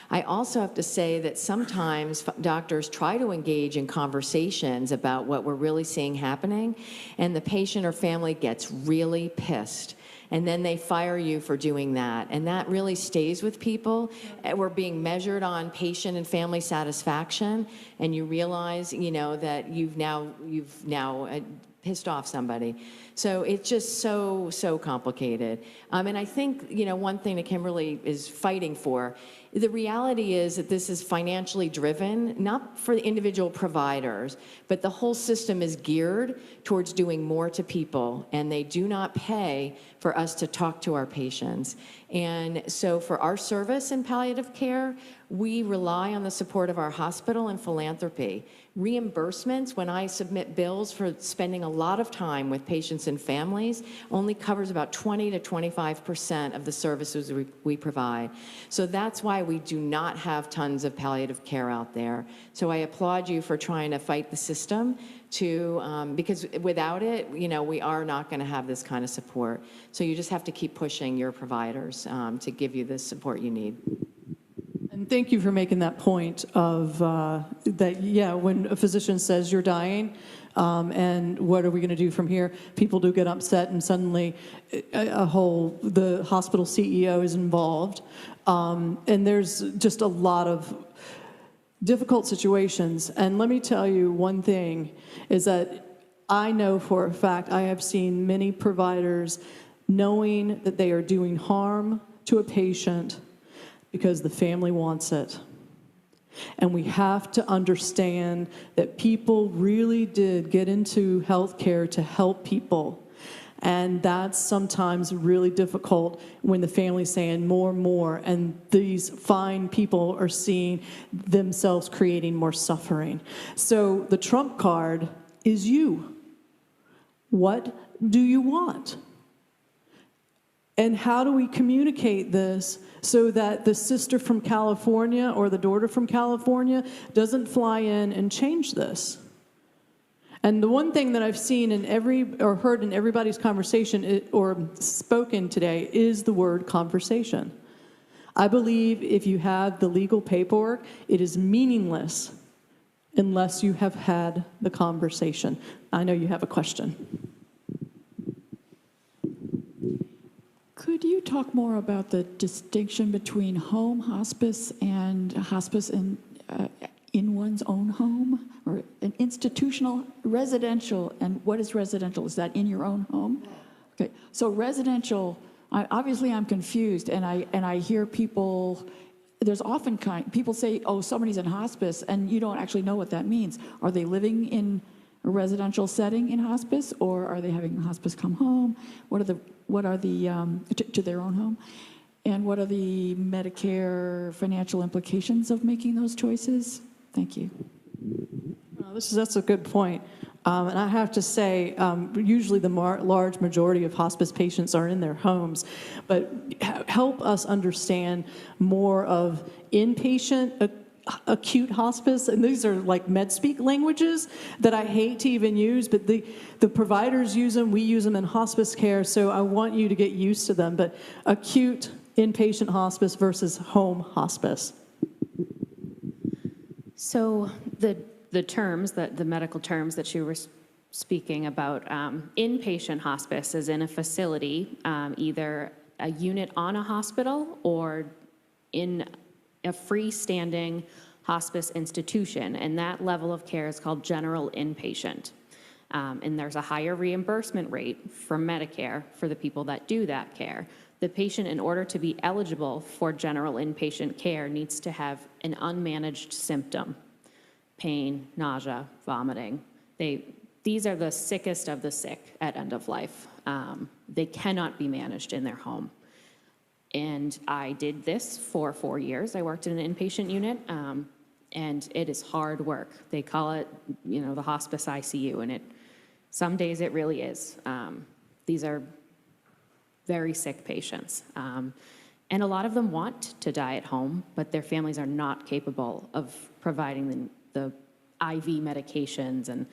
I also have to say that sometimes doctors try to engage in conversations about what we're really seeing happening, and the patient or family gets really pissed. And then they fire you for doing that. And that really stays with people. We're being measured on patient and family satisfaction, and you realize, that you've now pissed off somebody. So it's just so complicated. And I think, one thing that Kimberly is fighting for, the reality is that this is financially driven, not for the individual providers, but the whole system is geared towards doing more to people, and they do not pay for us to talk to our patients. And so for our service in palliative care, We rely on the support of our hospital and philanthropy. Reimbursements, when I submit bills for spending a lot of time with patients and families, only covers about 20 to 25% of the services we provide. So that's why we do not have tons of palliative care out there. So I applaud you for trying to fight the system because without it, we are not going to have this kind of support. So you just have to keep pushing your providers to give you the support you need. And thank you for making that point of that, yeah, when a physician says you're dying, and what are we going to do from here, people do get upset, and suddenly the hospital CEO is involved. And there's just a lot of difficult situations. And let me tell you one thing, is that I know for a fact I have seen many providers knowing that they are doing harm to a patient because the family wants it. And we have to understand that people really did get into healthcare to help people. And that's sometimes really difficult when the family's saying more and more, and these fine people are seeing themselves creating more suffering. So the trump card is you. What do you want? And how do we communicate this so that the sister from California or the daughter from California doesn't fly in and change this? And the one thing that I've seen or heard in everybody's conversation or spoken today is the word conversation. I believe if you have the legal paperwork, it is meaningless unless you have had the conversation. I know you have a question. Could you talk more about the distinction between home hospice and hospice in one's own home, or an institutional, residential, and what is residential? Is that in your own home? Okay, so residential, obviously I'm confused, and I hear people, there's often people say, oh, somebody's in hospice, and you don't actually know what that means. Are they living in a residential setting in hospice, or are they having hospice come home? What are the to their own home? And what are the Medicare financial implications of making those choices? Thank you. That's a good point. And I have to say, usually the large majority of hospice patients are in their homes, but help us understand more of inpatient acute hospice, and these are like med speak languages that I hate to even use, but the providers use them, we use them in hospice care, so I want you to get used to them. But acute inpatient hospice versus home hospice. So the terms, the medical terms that you were speaking about, inpatient hospice is in a facility, either a unit on a hospital or in a freestanding hospice institution, and that level of care is called general inpatient. And there's a higher reimbursement rate from Medicare for the people that do that care. The patient, in order to be eligible for general inpatient care, needs to have an unmanaged symptom: pain, nausea, vomiting. These are the sickest of the sick at end of life. They cannot be managed in their home. And I did this for 4 years. I worked in an inpatient unit, and it is hard work. They call it, the hospice ICU, and some days it really is. These are very sick patients. And a lot of them want to die at home, but their families are not capable of providing the IV medications and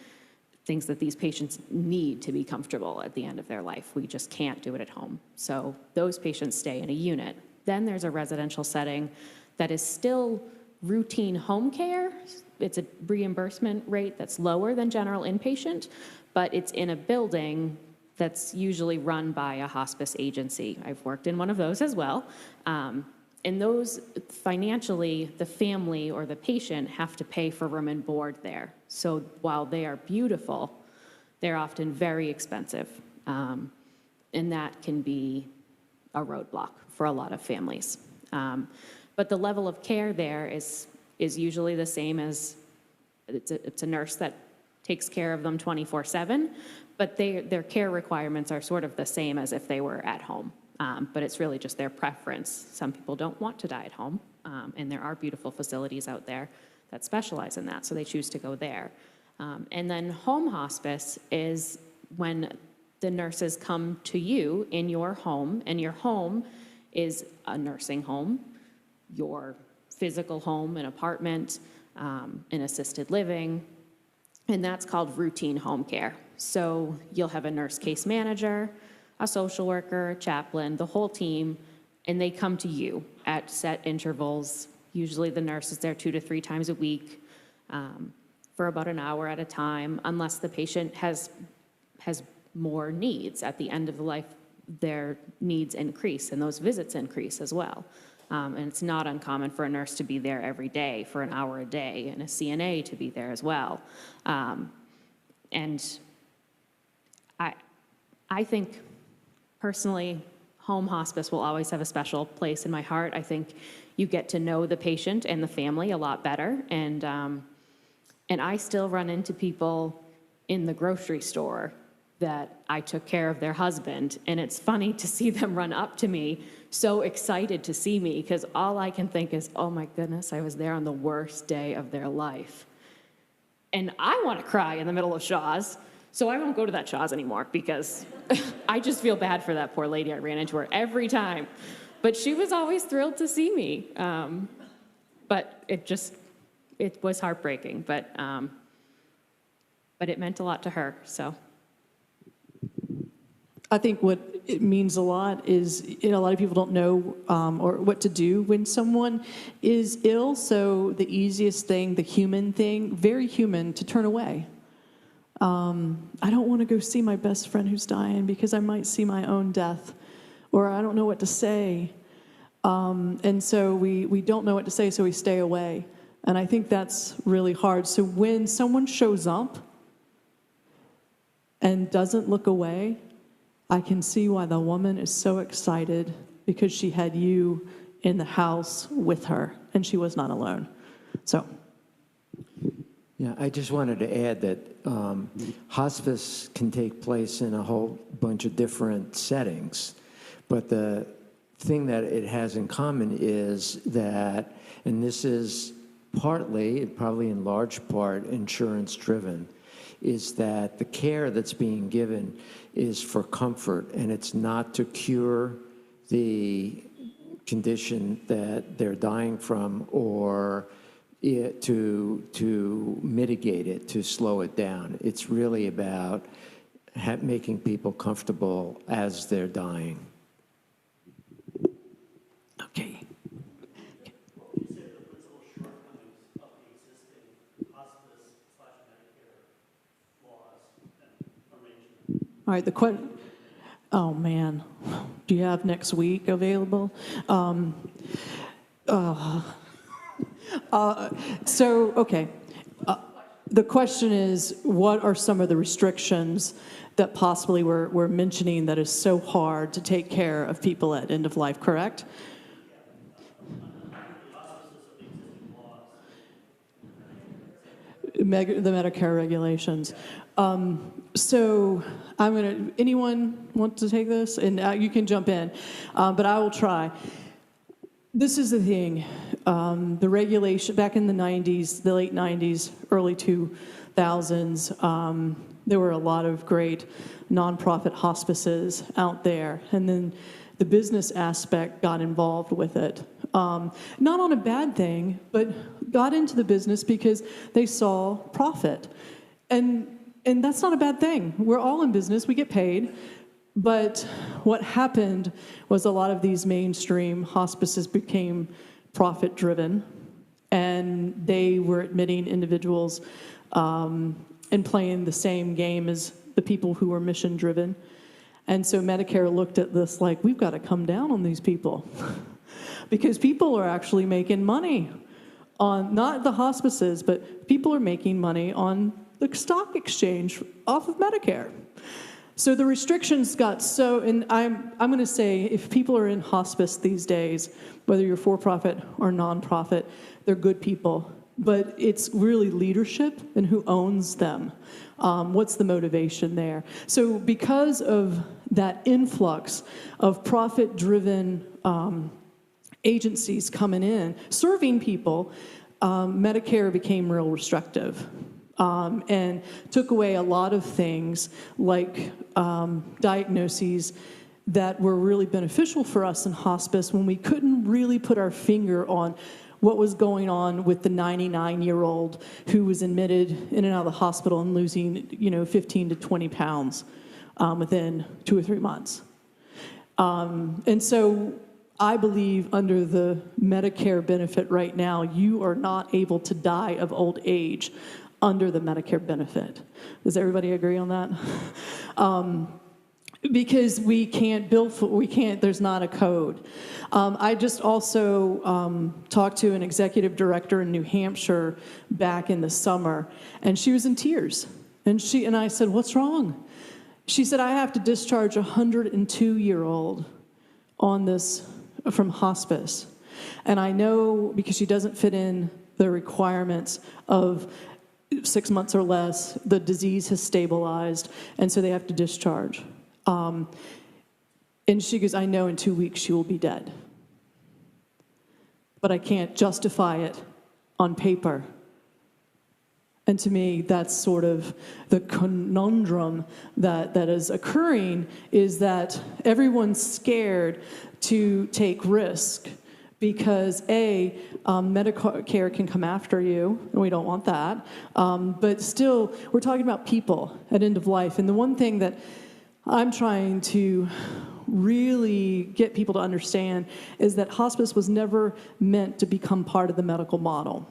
things that these patients need to be comfortable at the end of their life. We just can't do it at home. So those patients stay in a unit. Then there's a residential setting that is still routine home care. It's a reimbursement rate that's lower than general inpatient, but it's in a building that's usually run by a hospice agency. I've worked in one of those as well. And those, financially, the family or the patient have to pay for room and board there. So while they are beautiful, they're often very expensive. And that can be a roadblock for a lot of families. But the level of care there is usually the same as, it's a nurse that takes care of them 24/7, but their care requirements are sort of the same as if they were at home. But it's really just their preference. Some people don't want to die at home. And there are beautiful facilities out there that specialize in that, so they choose to go there. And then home hospice is when the nurses come to you in your home, and your home is a nursing home, your physical home, an apartment, an assisted living, and that's called routine home care. So you'll have a nurse case manager, a social worker, a chaplain, the whole team, and they come to you at set intervals. Usually the nurse is there 2 to 3 times a week for about an hour at a time, unless the patient has more needs. At the end of the life, their needs increase, and those visits increase as well. And it's not uncommon for a nurse to be there every day for an hour a day, and a CNA to be there as well. And I think, personally, home hospice will always have a special place in my heart. I think you get to know the patient and the family a lot better. And I still run into people in the grocery store that I took care of their husband, and it's funny to see them run up to me so excited to see me, because all I can think is, oh my goodness, I was there on the worst day of their life. And I want to cry in the middle of Shaw's, so I won't go to that Shaw's anymore, because I just feel bad for that poor lady. I ran into her every time. But she was always thrilled to see me. But it was heartbreaking, but it meant a lot to her, so. I think what it means a lot is, a lot of people don't know or what to do when someone is ill. So the easiest thing, the human thing, very human, to turn away. I don't want to go see my best friend who's dying because I might see my own death, or I don't know what to say. And so we don't know what to say, so we stay away. And I think that's really hard. So when someone shows up and doesn't look away, I can see why the woman is so excited, because she had you in the house with her, and she was not alone. So. Yeah, I just wanted to add that hospice can take place in a whole bunch of different settings, but the thing that it has in common is that, and this is partly, probably in large part, insurance-driven, is that the care that's being given is for comfort, and it's not to cure the condition that they're dying from, or to mitigate it, to slow it down. It's really about making people comfortable as they're dying. Okay. All right, oh man, do you have next week available? Okay. The question is, what are some of the restrictions that possibly we're mentioning that is so hard to take care of people at end of life, correct? The Medicare regulations. So anyone want to take this? And you can jump in, but I will try. This is the thing. The regulation, back in the 90s, the late 90s, early 2000s, there were a lot of great nonprofit hospices out there. And then the business aspect got involved with it. Not on a bad thing, but got into the business because they saw profit. And that's not a bad thing. We're all in business, we get paid. But what happened was a lot of these mainstream hospices became profit-driven, and they were admitting individuals and playing the same game as the people who were mission-driven. And so Medicare looked at this like, we've got to come down on these people because people are actually making money on, not the hospices, but people are making money on the stock exchange off of Medicare. So the restrictions got so, and I'm going to say, if people are in hospice these days, whether you're for-profit or non-profit, they're good people. But it's really leadership and who owns them. What's the motivation there? So because of that influx of profit-driven agencies coming in, serving people, Medicare became real restrictive. And took away a lot of things like diagnoses that were really beneficial for us in hospice when we couldn't really put our finger on what was going on with the 99-year-old who was admitted in and out of the hospital and losing, 15 to 20 pounds within 2 or 3 months. And so I believe under the Medicare benefit right now, you are not able to die of old age under the Medicare benefit. Does everybody agree on that? Because we can't bill for, there's not a code. I just also talked to an executive director in New Hampshire back in the summer, and she was in tears. And I said, "What's wrong?" She said, "I have to discharge a 102-year-old on this from hospice. And I know because she doesn't fit in the requirements of 6 months or less, the disease has stabilized, and so they have to discharge." And she goes, "I know in 2 weeks she will be dead. But I can't justify it on paper." And to me, that's sort of the conundrum that is occurring, is that everyone's scared to take risk because Medicare can come after you, and we don't want that. But still, we're talking about people at end of life. And the one thing that I'm trying to really get people to understand is that hospice was never meant to become part of the medical model.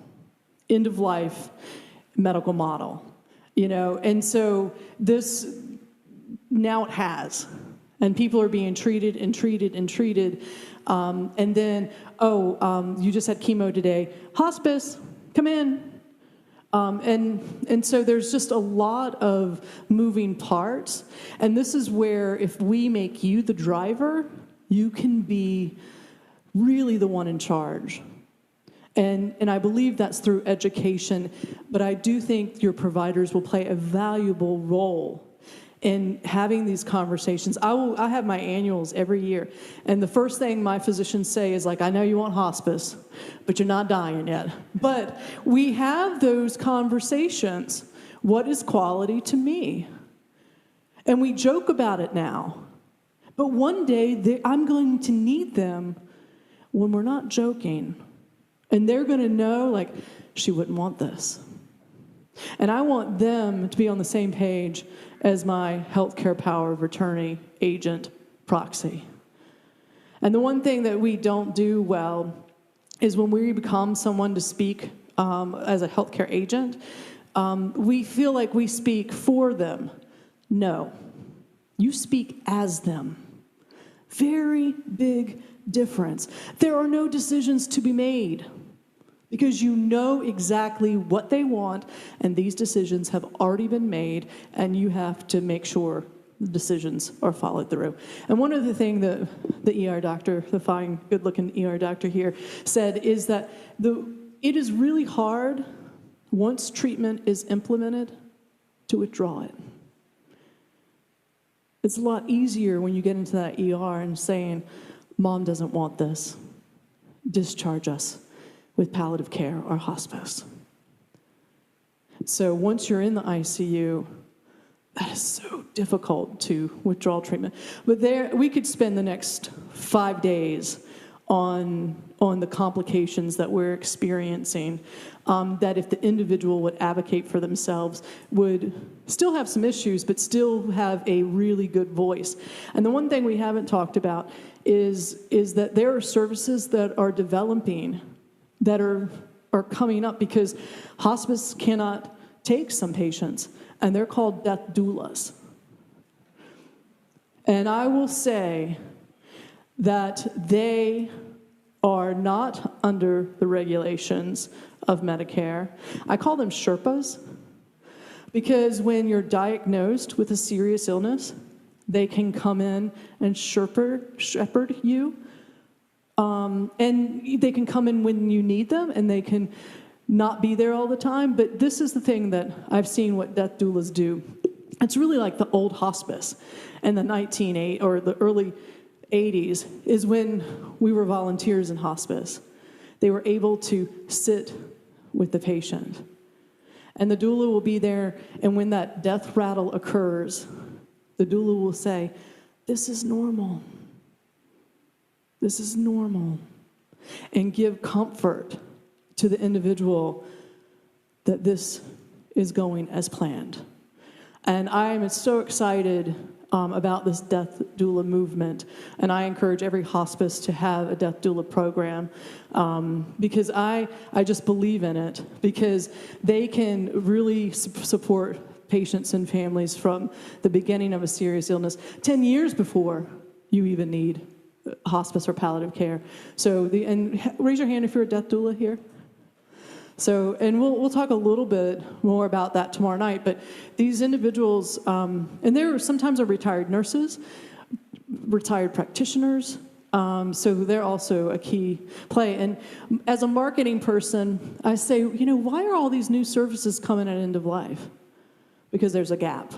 End of life medical model, and so this, now it has, and people are being treated and treated and treated, and then, you just had chemo today, hospice, come in, and so there's just a lot of moving parts, and this is where if we make you the driver, you can be really the one in charge. And I believe that's through education, but I do think your providers will play a valuable role in having these conversations. I have my annuals every year, and the first thing my physicians say is like, "I know you want hospice, but you're not dying yet." But we have those conversations. What is quality to me? And we joke about it now, but one day I'm going to need them when we're not joking. And they're going to know, like, she wouldn't want this. And I want them to be on the same page as my healthcare power of attorney, agent, proxy. And the one thing that we don't do well is when we become someone to speak as a healthcare agent, we feel like we speak for them. No, you speak as them. Very big difference. There are no decisions to be made because you know exactly what they want, and these decisions have already been made, and you have to make sure the decisions are followed through. And one of the things that the ER doctor, the fine, good-looking ER doctor here, said is that it is really hard, once treatment is implemented, to withdraw it. It's a lot easier when you get into that ER and saying, "Mom doesn't want this. Discharge us with palliative care or hospice." So once you're in the ICU, that is so difficult to withdraw treatment. But we could spend the next 5 days on the complications that we're experiencing, that if the individual would advocate for themselves, would still have some issues, but still have a really good voice. And the one thing we haven't talked about is that there are services that are developing that are coming up because hospice cannot take some patients, and they're called death doulas. And I will say that they are not under the regulations of Medicare. I call them Sherpas because when you're diagnosed with a serious illness, they can come in and shepherd you. And they can come in when you need them, and they can not be there all the time. But this is the thing that I've seen what death doulas do. It's really like the old hospice in the 1980s or the early 80s is when we were volunteers in hospice. They were able to sit with the patient. And the doula will be there, and when that death rattle occurs, the doula will say, "This is normal. This is normal." And give comfort to the individual that this is going as planned. And I am so excited about this death doula movement, and I encourage every hospice to have a death doula program because I just believe in it, because they can really support patients and families from the beginning of a serious illness 10 years before you even need hospice or palliative care. So and raise your hand if you're a death doula here. So, and we'll talk a little bit more about that tomorrow night, but these individuals, and there sometimes are retired nurses, retired practitioners, so they're also a key play. And as a marketing person, I say, why are all these new services coming at end of life? Because there's a gap.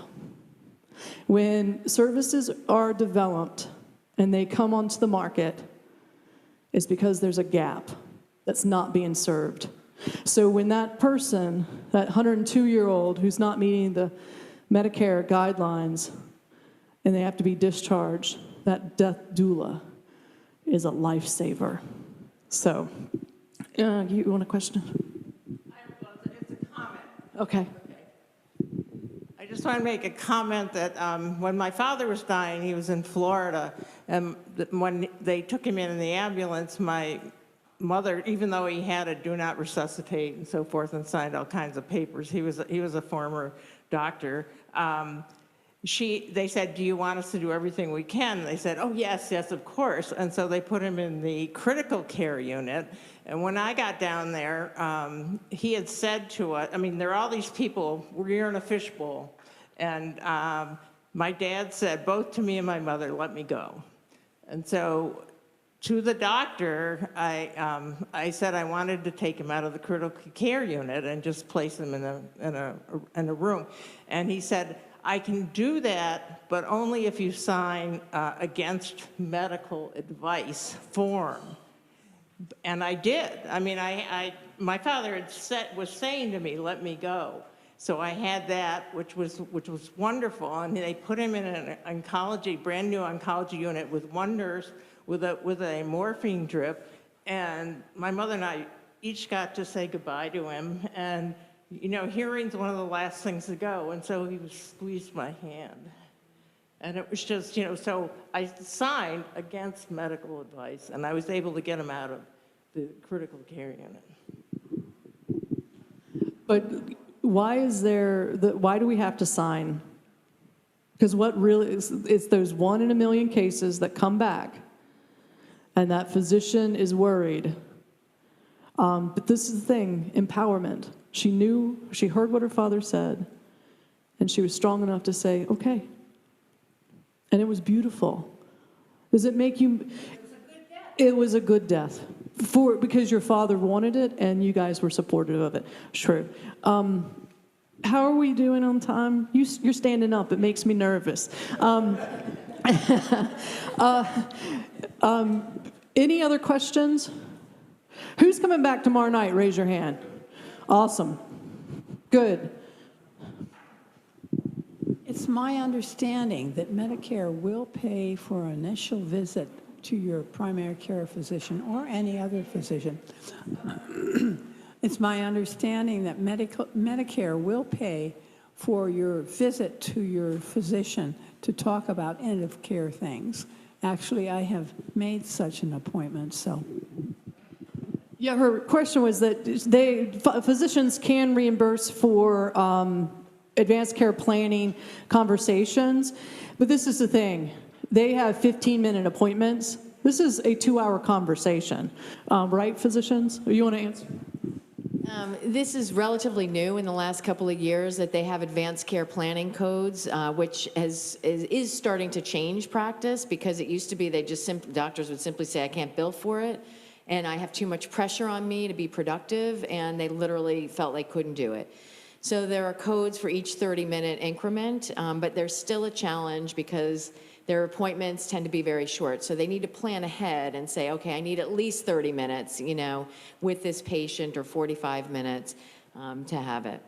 When services are developed and they come onto the market, it's because there's a gap that's not being served. So when that person, that 102-year-old who's not meeting the Medicare guidelines and they have to be discharged, that death doula is a lifesaver. So, you want a question? It's a comment. Okay. I just want to make a comment that when my father was dying, he was in Florida, and when they took him in the ambulance, my mother, even though he had a do not resuscitate and so forth and signed all kinds of papers, he was a former doctor, they said, "Do you want us to do everything we can?" And they said, "Oh, yes, of course." And so they put him in the critical care unit. And when I got down there, he had said to us, there are all these people, we're in a fishbowl. And my dad said, both to me and my mother, "Let me go." And so to the doctor, I said I wanted to take him out of the critical care unit and just place him in a room. And he said, "I can do that, but only if you sign against medical advice form." And I did. My father was saying to me, "Let me go." So I had that, which was wonderful. And they put him in an brand new oncology unit with one nurse with a morphine drip. And my mother and I each got to say goodbye to him. And, hearing's one of the last things to go. And so he squeezed my hand. And it was just, so I signed against medical advice, and I was able to get him out of the critical care unit. But why do we have to sign? Because what really is those 1 in a million cases that come back, and that physician is worried. But this is the thing, empowerment. She heard what her father said, and she was strong enough to say, "Okay." And it was beautiful. Does it make you... It was a good death. Because your father wanted it, and you guys were supportive of it. True. How are we doing on time? You're standing up. It makes me nervous. Any other questions? Who's coming back tomorrow night? Raise your hand. Awesome. Good. It's my understanding that Medicare will pay for an initial visit to your primary care physician or any other physician. It's my understanding that Medicare will pay for your visit to your physician to talk about end of care things. Actually, I have made such an appointment, so. Yeah, her question was that physicians can reimburse for advanced care planning conversations, but this is the thing. They have 15-minute appointments. This is a 2-hour conversation, right, physicians? You want to answer? This is relatively new in the last couple of years that they have advanced care planning codes, which is starting to change practice, because it used to be doctors would simply say, "I can't bill for it, and I have too much pressure on me to be productive," and they literally felt they couldn't do it. So there are codes for each 30-minute increment, but there's still a challenge because their appointments tend to be very short. So they need to plan ahead and say, okay, I need at least 30 minutes, you know, with this patient, or 45 minutes to have it.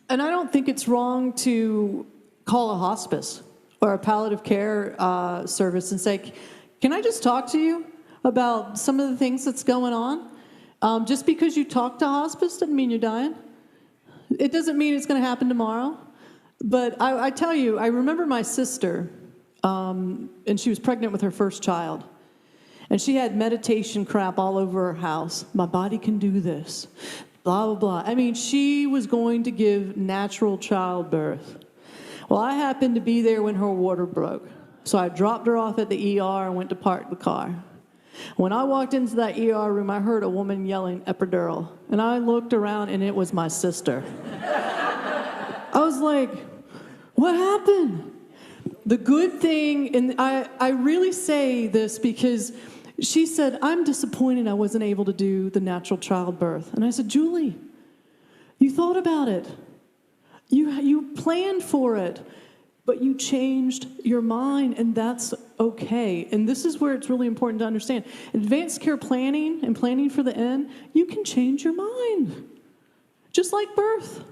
And I don't think it's wrong to call a hospice or a palliative care service and say, can I just talk to you about some of the things that's going on? Just because you talk to hospice doesn't mean you're dying. It doesn't mean it's going to happen tomorrow. But I tell you, I remember my sister, and she was pregnant with her first child. And she had meditation crap all over her house. My body can do this. Blah, blah, blah. I mean, she was going to give natural childbirth. Well, I happened to be there when her water broke. So I dropped her off at the ER and went to park the car. When I walked into that ER room, I heard a woman yelling epidural. And I looked around, and it was my sister. I was like, what happened? The good thing, and I really say this because she said, I'm disappointed I wasn't able to do the natural childbirth. And I said, Julie, you thought about it. You planned for it, but you changed your mind, and that's okay. And this is where it's really important to understand. Advanced care planning and planning for the end, you can change your mind, just like birth.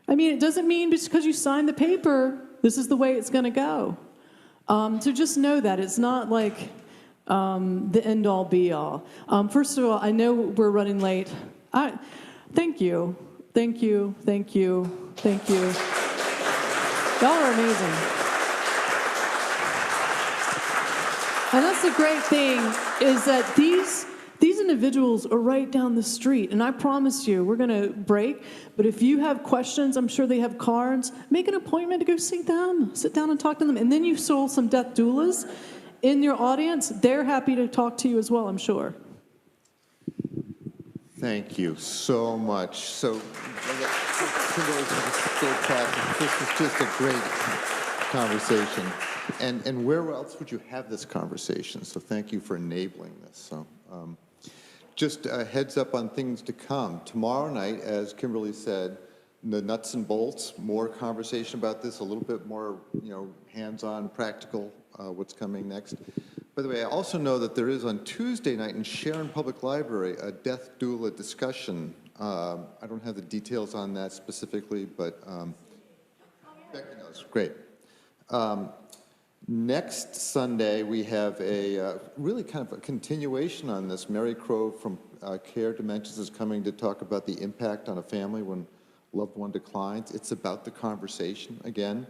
I mean, it doesn't mean just because you sign the paper, this is the way it's going to go. So just know that. It's not like the end-all, be-all. First of all, I know we're running late. Thank you. Thank you. Thank you. Thank you. Y'all are amazing. And that's the great thing, is that these individuals are right down the street. And I promise you, we're going to break. But if you have questions, I'm sure they have cards. Make an appointment to go see them. Sit down and talk to them. And then you saw some death doulas in your audience. They're happy to talk to you as well, I'm sure. Thank you so much. So, Kimberly, this is just a great conversation. And where else would you have this conversation? So thank you for enabling this. So just a heads up on things to come. Tomorrow night, as Kimberly said, the nuts and bolts, more conversation about this, a little bit more, hands-on, practical, what's coming next. By the way, I also know that there is on Tuesday night in Sharon Public Library a death doula discussion. I don't have the details on that specifically, but Becky knows. Great. Next Sunday, we have a really kind of a continuation on this. Mary Crow from Care Dimensions is coming to talk about the impact on a family when a loved one declines. It's about the conversation again.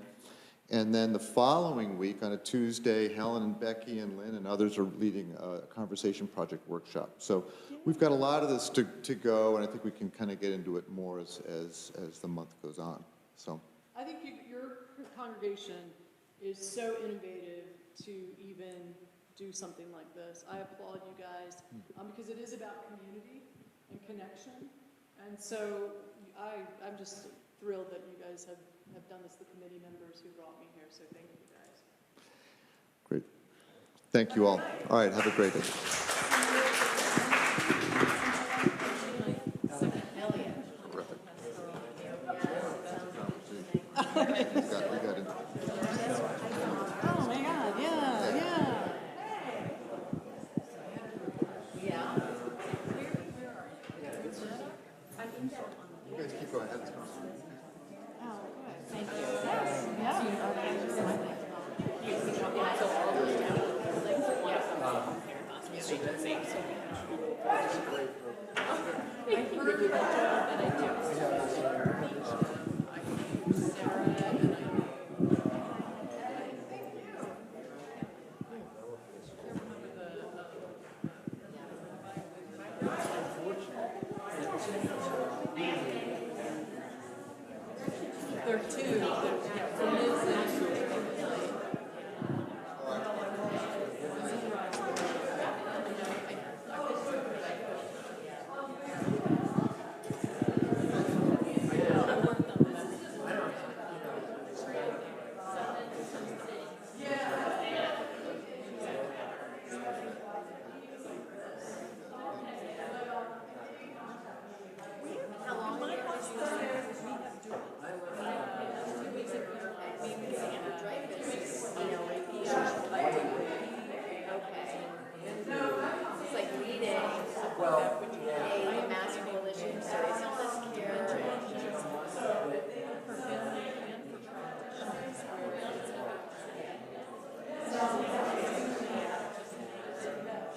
And then the following week, on a Tuesday, Helen and Becky and Lynn and others are leading a conversation project workshop. So we've got a lot of this to go, and I think we can kind of get into it more as the month goes on. So I think your congregation is so innovative to even do something like this. I applaud you guys because it is about community and connection. And so I'm just thrilled that you guys have done this, the committee members who brought me here. So thank you guys. great. Thank you all. All right, have a great day. Oh my God, yeah. You guys keep going ahead. There are two.